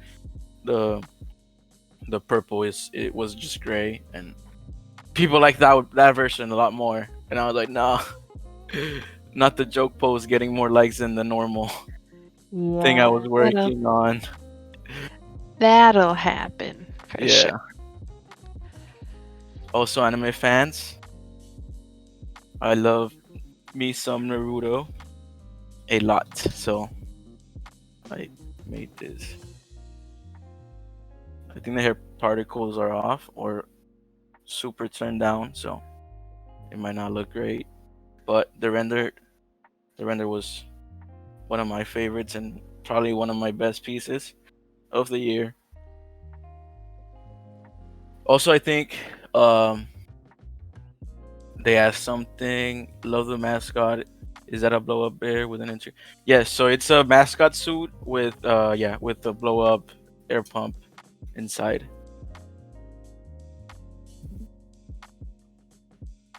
the the purple is it was just gray, and people like that version a lot more. And I was like, no, not the joke post getting more likes than the normal thing I Yeah. was working on. That'll happen for sure. Yeah. Also, anime fans, I love me some Naruto a lot. So I made this. I think the hair particles are off or super turned down, so it might not look great. But the render was one of my favorites and probably one of my best pieces of the year. Also, I think they asked something. Love the mascot. Is that a blow up bear with an entry? Yes. So it's a mascot suit with yeah with the blow up air pump inside.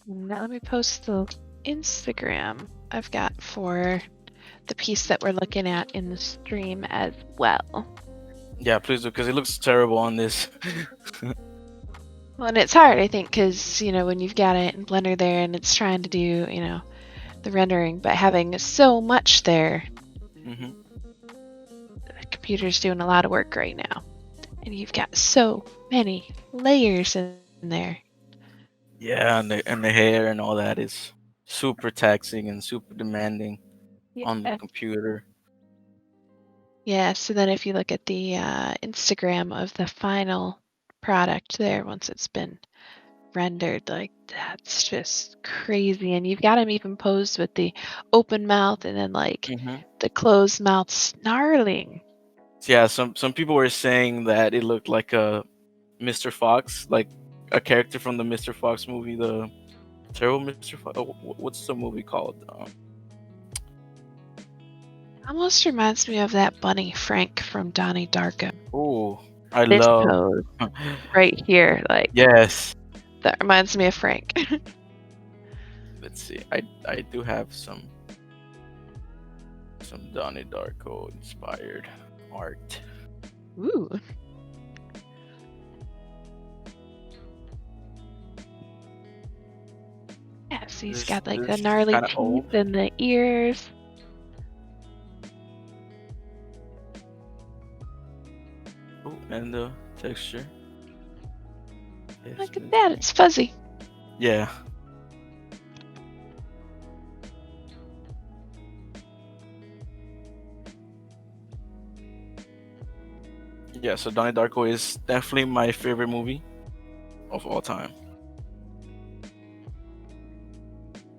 Now let me post the Instagram I've got for the piece that we're looking at in the stream as well. Yeah, please do because it looks terrible on this. Well, and it's hard, I think, because, when you've got it in Blender there and it's trying to do, the rendering, but having so much there, hmm the computer's doing a lot of work right now. And you've got so many layers in there. Yeah, and the hair and all that is super taxing and super demanding on the Yeah. computer. Yeah, so then if you look at the Instagram of the final product there, once it's been rendered, like that's just crazy. And you've got him even posed with the open mouth and then like hmm the closed mouth snarling. Yeah, some people were saying that it looked like a Mr. Fox, like a character from the Mr. Fox movie, the terrible Mr. Fox. Oh, what's the movie called? Almost reminds me of that bunny Frank from Donnie Darko. Oh, I This love. pose right here, like Yes. that reminds me of Frank. Let's see. I do have some Donnie Darko inspired art. Ooh. Yeah, so he's got like the This gnarly kind of old. teeth and the ears. Oh, and the texture is Look at that, missing. it's fuzzy. Yeah. Yeah, so Donnie Darko is definitely my favorite movie of all time.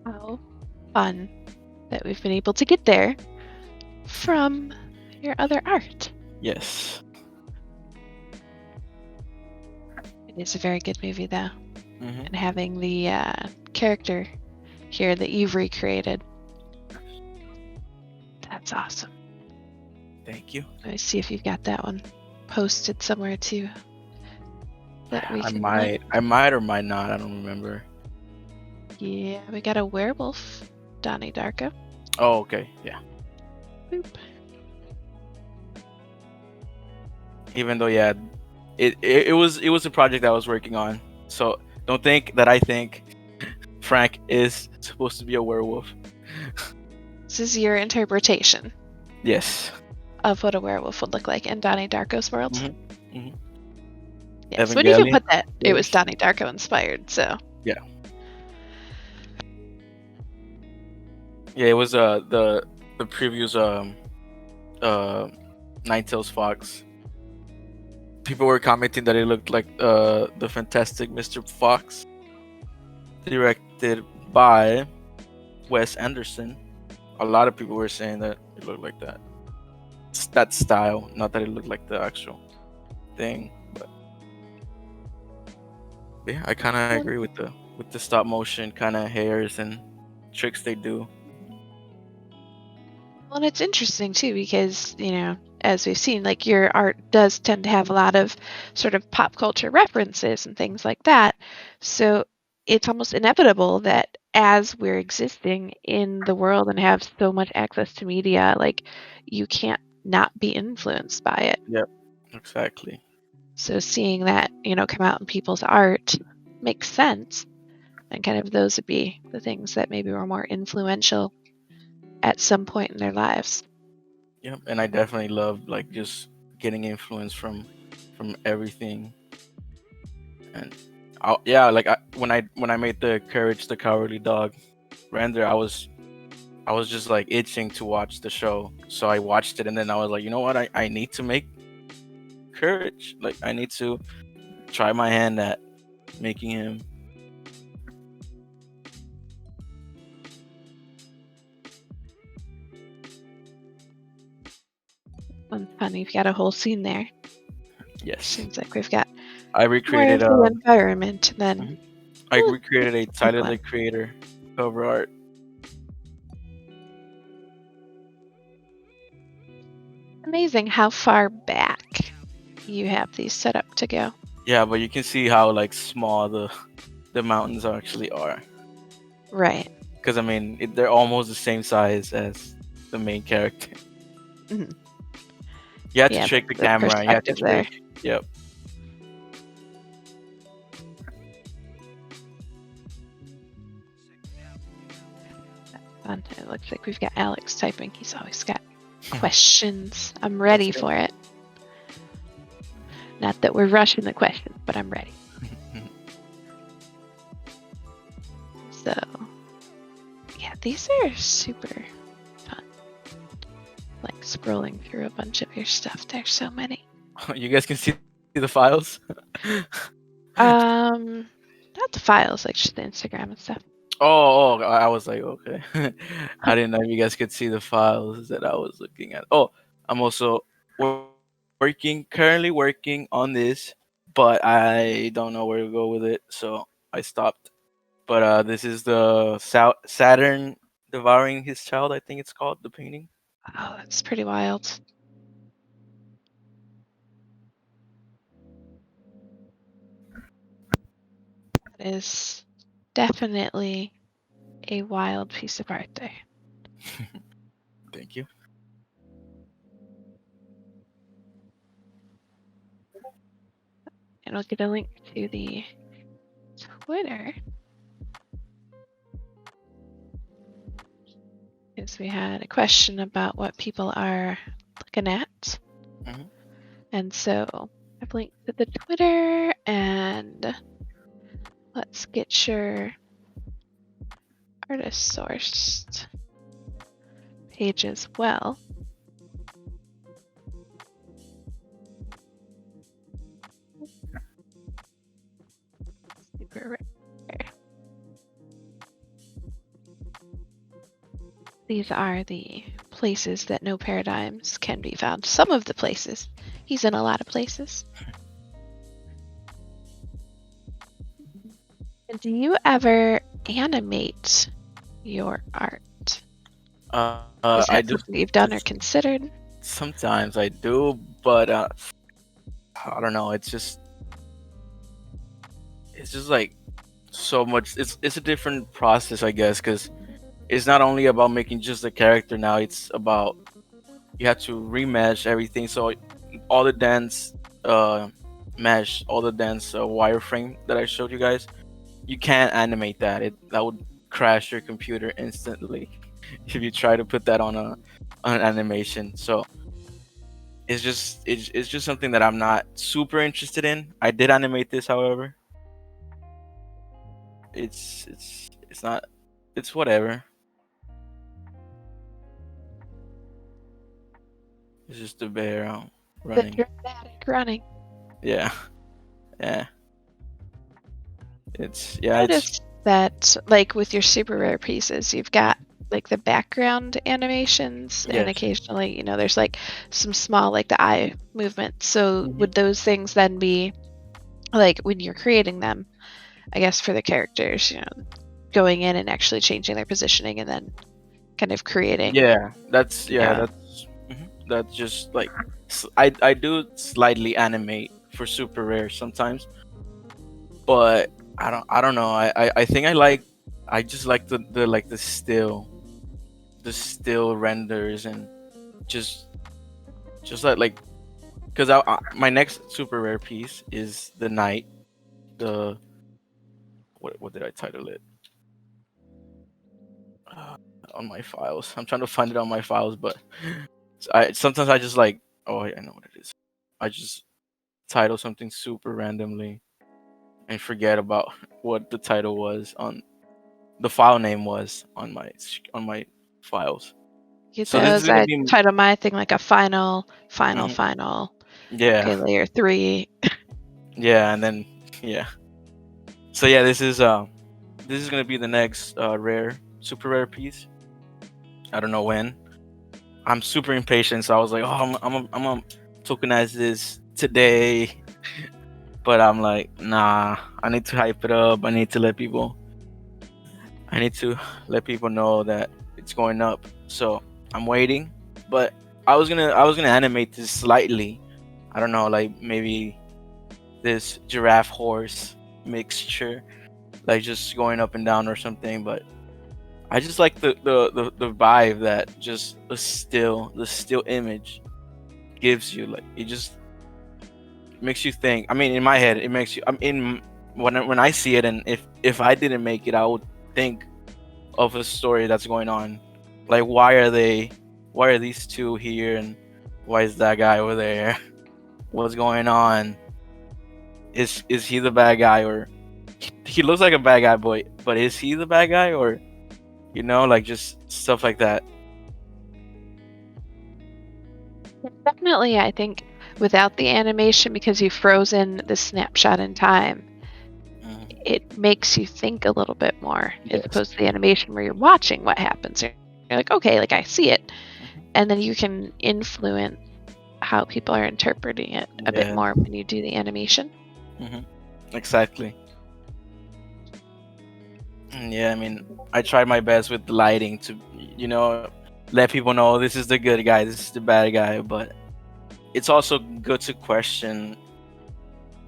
How fun that we've been able to get there from your other art. Yes. It is a very good movie, though, Hmm. and having the character here that you've recreated, that's awesome. Thank you. Let me see if you've got that one posted somewhere too that we I can link. might, I might or might not. I don't remember. Yeah, we got a werewolf, Donnie Darko. Oh, okay. Yeah. Boop. Even though, yeah, it was a project I was working on. So don't think that I think Frank is supposed to be a werewolf. This is your interpretation Yes. of what a werewolf would look like in Donnie Darko's world. Hmm. Hmm. Yeah, so when you can Evangelion, put that, of it was course. Donnie Darko inspired, so. Yeah. Yeah. It was the previous uh Ninetales Fox. People were commenting that it looked like the Fantastic Mr. Fox, directed by Wes Anderson. A lot of people were saying that it looked like that. It's that style, not that it looked like the actual thing. But yeah, I kind of Well, agree with the stop motion kind of hairs and tricks they do. and it's interesting too because, as we've seen, like your art does tend to have a lot of sort of pop culture references and things like that. So it's almost inevitable that as we're existing in the world and have so much access to media, like you can't not be influenced by it. Yep, exactly. So seeing that, come out in people's art makes sense. And kind of those would be the things that maybe were more influential at some point in their lives. Yep, and I definitely love like just getting influence from everything. And yeah, like when I made the Courage the Cowardly Dog render, I was just like itching to watch the show. So I watched it and then I was like, you know what? I need to make Courage. Like I need to try my hand at making him. Fun. You've got a whole scene there. Yes. Seems like we've got I more recreated of the environment than mhm. I recreated a big Tyler the one. Creator cover art. Amazing how far back you have these set up to go. Yeah, but you can see how like small the mountains actually are. Right. Because I mean, they're almost the same size as the main character. Mhm. You had to Yeah, trick the the camera. You had to perspective there. trick. Yep. Fun. It looks like we've got Alex typing. He's always got Let's questions. I'm ready go. for it. Not that we're rushing the questions, but I'm ready. So, yeah, these are super fun. Like scrolling through a bunch of your stuff. There's so many. You guys can see the files. Not the files, like just the Instagram and stuff. I was like, okay. I didn't know if you guys could see the files that I was looking at. Oh, I'm also currently working on this, but I don't know where to go with it, so I stopped. But this is the Saturn devouring his child. I think it's called the painting. Oh, that's pretty wild. That is definitely a wild piece of art there. Thank you. And I'll get a link to the Twitter because we had a question about what people are looking at. Mhm. And so I've linked to the Twitter, and let's get your artist sourced page as well. Super rare. These are the places that No Paradigms can be found. Some of the places. He's in a lot of places. And do you ever animate your art? Is I that do. something you've done or considered? Sometimes I do, but I don't know. It's just like so much. It's a different process, I guess, because it's not only about making just the character now. It's about you have to remesh everything. So all the dance mesh, all the dance wireframe that I showed you guys, you can't animate that. That would crash your computer instantly if you try to put that on an animation. So it's just something that I'm not super interested in. I did animate this, however. It's not. It's whatever. It's just a bear The running. dramatic running. Yeah, yeah. It's I yeah. It's noticed that, like with your super rare pieces, you've got like the background animations, and yes. occasionally, there's like some small, like the eye movement. So, Hmm. would those things then be like when you're creating them, I guess, for the characters, going in and actually changing their positioning and then kind of creating, Yeah, that's you yeah. know, That's just like I do slightly animate for super rare sometimes, but I don't know. I think I just like the still renders and just just like because my next super rare piece is the night. The what did I title it? Uh, on my files. I'm trying to find it on my files, but I sometimes I just like, oh, I know what it is. I just title something super randomly and forget about what the title was on the file name was on my files. get So this is those. gonna I be title my thing like a final, final, mhm, final. yeah, Okay, layer 3. yeah, and then yeah. So yeah, this is gonna be the next rare, super rare piece. I don't know when. I'm super impatient, so I was like, oh, I'm gonna tokenize this today, but I'm like, nah, I need to hype it up. I need to let people know that it's going up. So I'm waiting, but I was gonna animate this slightly. I don't know, like maybe this giraffe horse mixture, like just going up and down or something. But I just like the vibe that just the still image gives you. Like it just makes you think. I mean, in my head, it makes you. I'm in when I see it, and if I didn't make it, I would think of a story that's going on. Like why are these two here and why is that guy over there? What's going on? Is he the bad guy or he looks like a bad guy boy, but is he the bad guy or like just stuff like that. Definitely, I think without the animation, because you've frozen the snapshot in time, Mhm. it makes you think a little bit more as Yes. opposed to the animation where you're watching what happens. You're like, okay, like I see it. Mhm. And then you can influence how people are interpreting it a bit Yeah. more when you do the animation. Hmm. Exactly. Yeah, I mean, I tried my best with the lighting to, let people know this is the good guy, this is the bad guy, but it's also good to question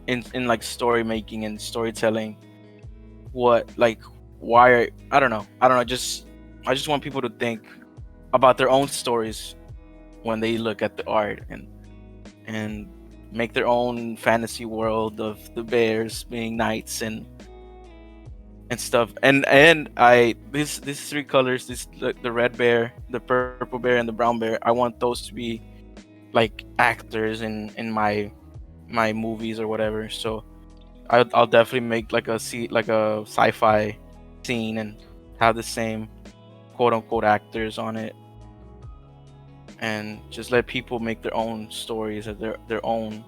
in like story making and storytelling what like I don't know, just I just want people to think about their own stories when they look at the art and make their own fantasy world of the bears being knights and stuff. And I these three colors, the red bear, the purple bear, and the brown bear. I want those to be like actors in my movies or whatever. So I'll definitely make like like a sci-fi scene and have the same quote unquote actors on it, and just let people make their own stories or their own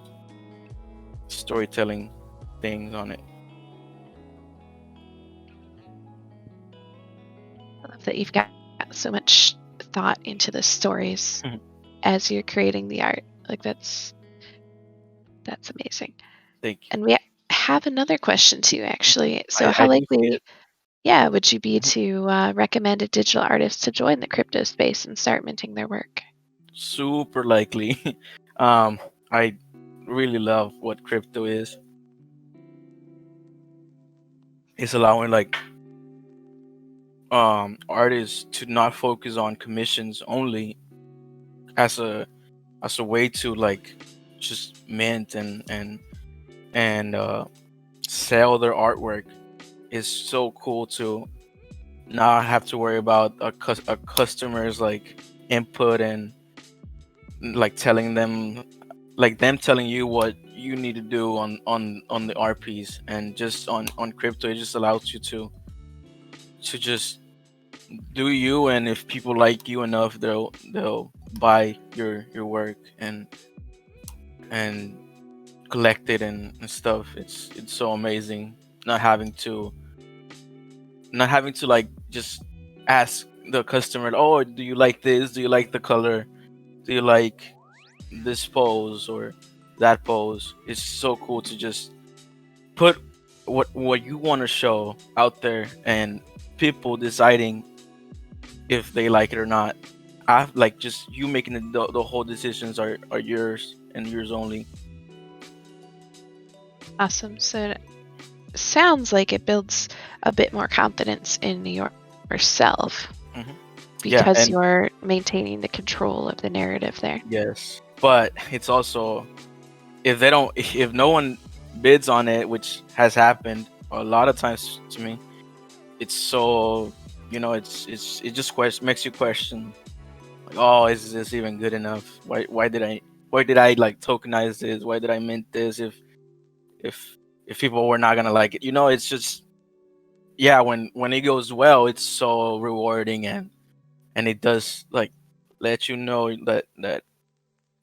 storytelling things on it. I love that you've got so much thought into the stories Mhm. as you're creating the art. Like that's amazing. Thank you. And we have another question too, actually. So, I how do see likely, it. yeah, would you be Mhm. to recommend a digital artist to join the crypto space and start minting their work? Super likely. um, I really love what crypto is. It's allowing like artists to not focus on commissions only as a way to like just mint and sell their artwork. Is so cool to not have to worry about a customer's like input and like telling them like them telling you what you need to do on the RPs, and just on crypto it just allows you to just do you, and if people like you enough they'll buy your work and collect it and stuff. It's so amazing not having to like just ask the customer, oh, do you like this, do you like the color, do you like this pose or that pose. It's so cool to just put what you want to show out there, and people deciding if they like it or not. I like just you making the whole decisions are yours and yours only. Awesome. So, it sounds like it builds a bit more confidence in yourself Hmm. Yeah, because and you're maintaining the control of the narrative there. yes, but it's also if they don't if no one bids on it, which has happened a lot of times to me, it's so it just makes you question like, oh, is this even good enough? Why did I like tokenize this? Why did I mint this if if people were not gonna like it? It's just, yeah, when it goes well it's so rewarding, and it does like let you know that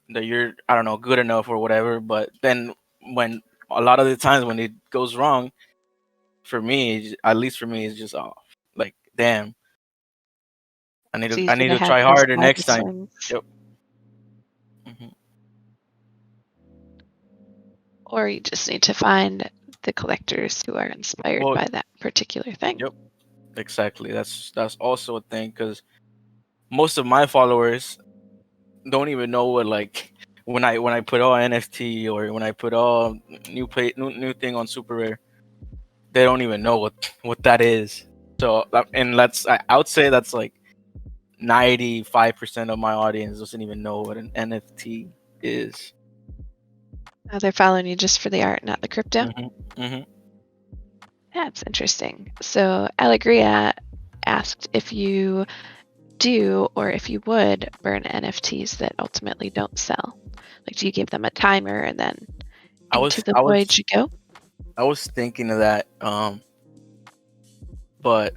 you're, I don't know, good enough or whatever. But then when a lot of the times when it goes wrong, for me, at least for me, it's just, oh, like, damn, It's I easy need to to have try those harder next bad time. swings, Yep. Hmm. or you just need to find the collectors who are inspired Well, by that particular thing. yep, exactly. That's also a thing because most of my followers don't even know what, like, when I put all NFT or when I put all new thing on Super Rare, they don't even know what that is. So and I would say that's like 95% of my audience doesn't even know what an NFT is. They're following you just for the art, not the crypto. Hmm. Hmm. That's interesting. So, Alegria asked if you do or if you would burn NFTs that ultimately don't sell. Like, do you give them a timer and then I into was the I void was you go? I was thinking of that, but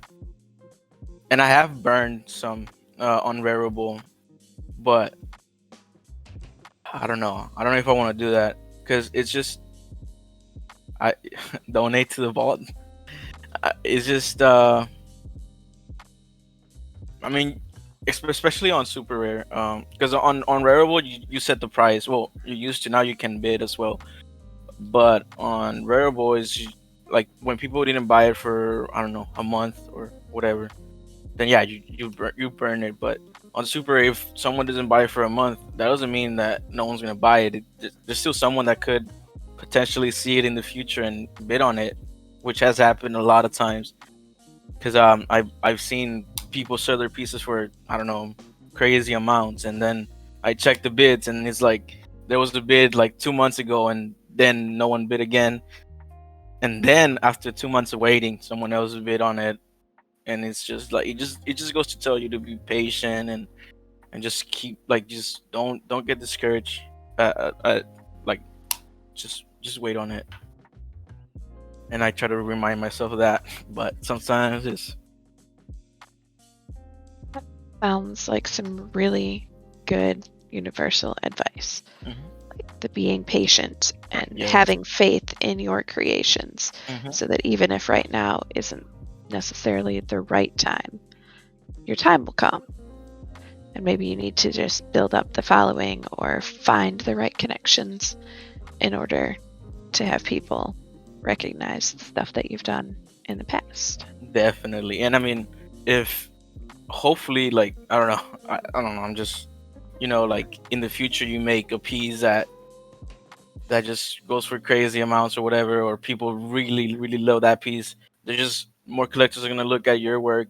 and I have burned some on Rarible, but I don't know. I don't know if I want to do that because it's just I donate to the vault. It's just I mean, especially on super rare, because on Rarible you set the price. Well, you used to, now you can bid as well. But on Rarible is like when people didn't buy it for, I don't know, a month or whatever, then yeah, you burn it. But on Super, if someone doesn't buy it for a month, that doesn't mean that no one's gonna buy it. There's still someone that could potentially see it in the future and bid on it, which has happened a lot of times. Because I've seen people sell their pieces for, I don't know, crazy amounts, and then I check the bids and it's like there was a bid like 2 months ago, and then no one bid again, and then after 2 months of waiting, someone else bid on it, and it's just like it just goes to tell you to be patient and just keep like just don't get discouraged. Like just wait on it. And I try to remind myself of that, but sometimes it's Sounds like some really good universal advice. mhm, The being patient and yes, having faith in your creations hmm, so that even if right now isn't necessarily the right time, your time will come. And maybe you need to just build up the following or find the right connections in order to have people recognize the stuff that you've done in the past. definitely. And I mean, if hopefully, like I don't know, I don't know, I'm just like in the future you make a piece that just goes for crazy amounts or whatever, or people really love that piece. They're just more collectors are gonna look at your work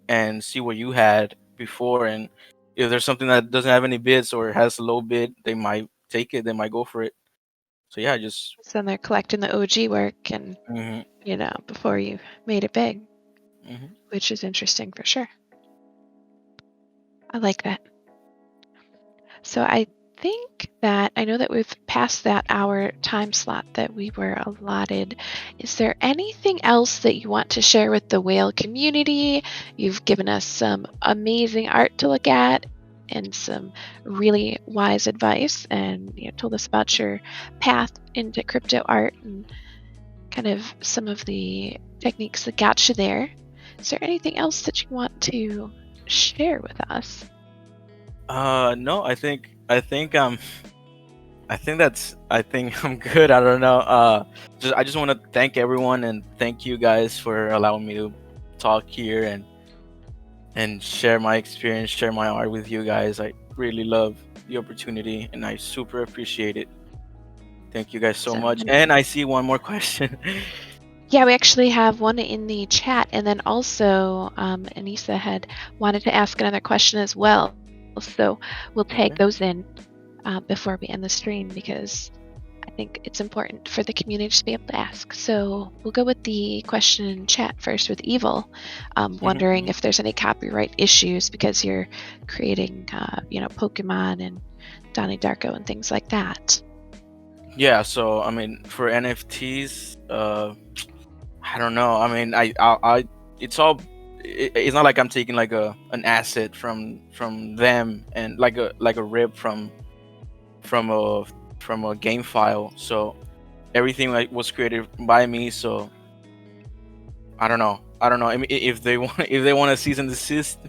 and see what you had before, and if there's something that doesn't have any bids or has a low bid, they might take it, they might go for it. So yeah, just So then they're collecting the OG work and, hmm, before you made it big, hmm, which is interesting for sure. I like that. So I think that I know that we've passed that hour time slot that we were allotted. Is there anything else that you want to share with the whale community? You've given us some amazing art to look at and some really wise advice, and told us about your path into crypto art and kind of some of the techniques that got you there. Is there anything else that you want to share with us? no, I think I'm good. I don't know. I just want to thank everyone and thank you guys for allowing me to talk here and share my experience, share my art with you guys. I really love the opportunity and I super appreciate it. Thank you guys so Awesome. much. And I see one more question. Yeah, we actually have one in the chat, and then also Anissa had wanted to ask another question as well. So we'll tag Okay. those in before we end the stream because I think it's important for the community to be able to ask. So we'll go with the question in chat first with Evil, Hmm, wondering hmm. if there's any copyright issues because you're creating, Pokemon and Donnie Darko and things like that. Yeah, so I mean for NFTs, I don't know. I mean I it's all it's not like I'm taking like an asset from them and like a rip from a from a game file. So everything like was created by me. So I don't know. I don't know. I mean, if they want if they want to cease and desist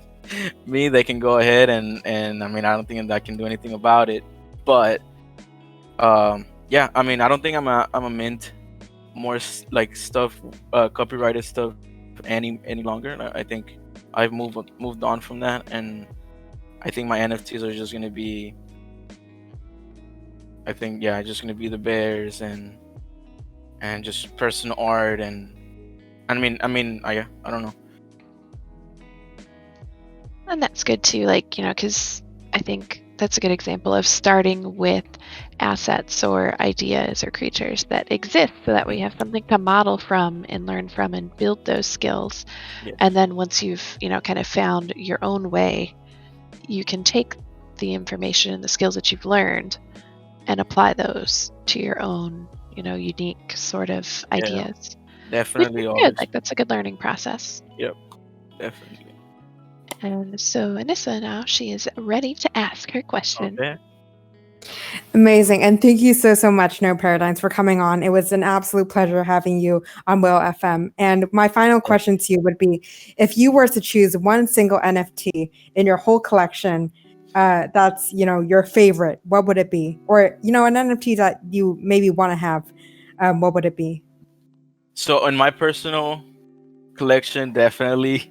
me, they can go ahead and I mean I don't think that I can do anything about it. But yeah, I mean I don't think I'm a mint more like stuff copyrighted stuff any longer. I think I've moved on from that, and I think my NFTs are just gonna be I think yeah just gonna be the bears and just personal art and I don't know. And that's good too, like, because I think that's a good example of starting with assets or ideas or creatures that exist so that we have Mhm. something to model from and learn from and build those skills. And Yes. then once you've, kind of found your own way, you can take the information and the skills that you've learned and apply those to your own, unique sort of Yeah. ideas, which is Definitely good. always. Like, that's a good learning process. Yep. Definitely. And so Anissa now she is ready to ask her question. Okay. Amazing. And thank you so, so much, No Paradigms, for coming on. It was an absolute pleasure having you on Will FM. And my final Yeah. question to you would be if you were to choose one single NFT in your whole collection, that's, your favorite, what would it be? Or, an NFT that you maybe want to have, what would it be? So in my personal collection, definitely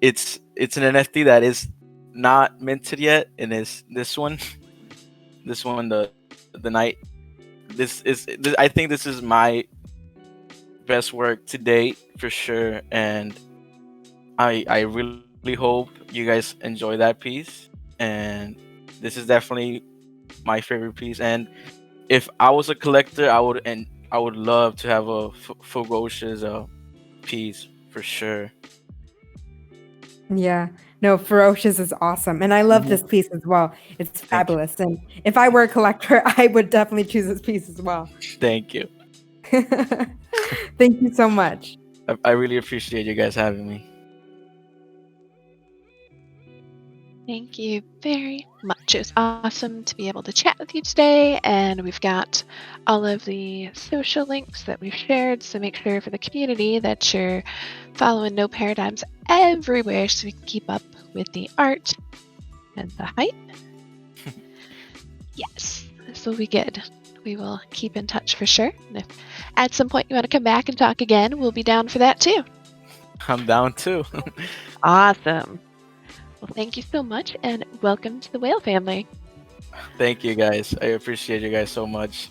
it's an NFT that is not minted yet, and it's this one. This one, the night. I think this is my best work to date for sure, and I really hope you guys enjoy that piece. And this is definitely my favorite piece. And if I was a collector, I would love to have a Fogosha's piece for sure. Yeah. No, Ferocious is awesome. And I love Mhm. this piece as well. It's Thank you. fabulous. And if I were a collector, I would definitely choose this piece as well. Thank you. Thank you so much. I really appreciate you guys having me. Thank you very much. It was awesome to be able to chat with you today, and we've got all of the social links that we've shared. So make sure for the community that you're following No Paradigms everywhere so we can keep up with the art and the hype. Yes, this will be good. We will keep in touch for sure. And if at some point you want to come back and talk again, we'll be down for that too. I'm down too. Awesome. Well, thank you so much, and welcome to the Whale family. Thank you guys. I appreciate you guys so much.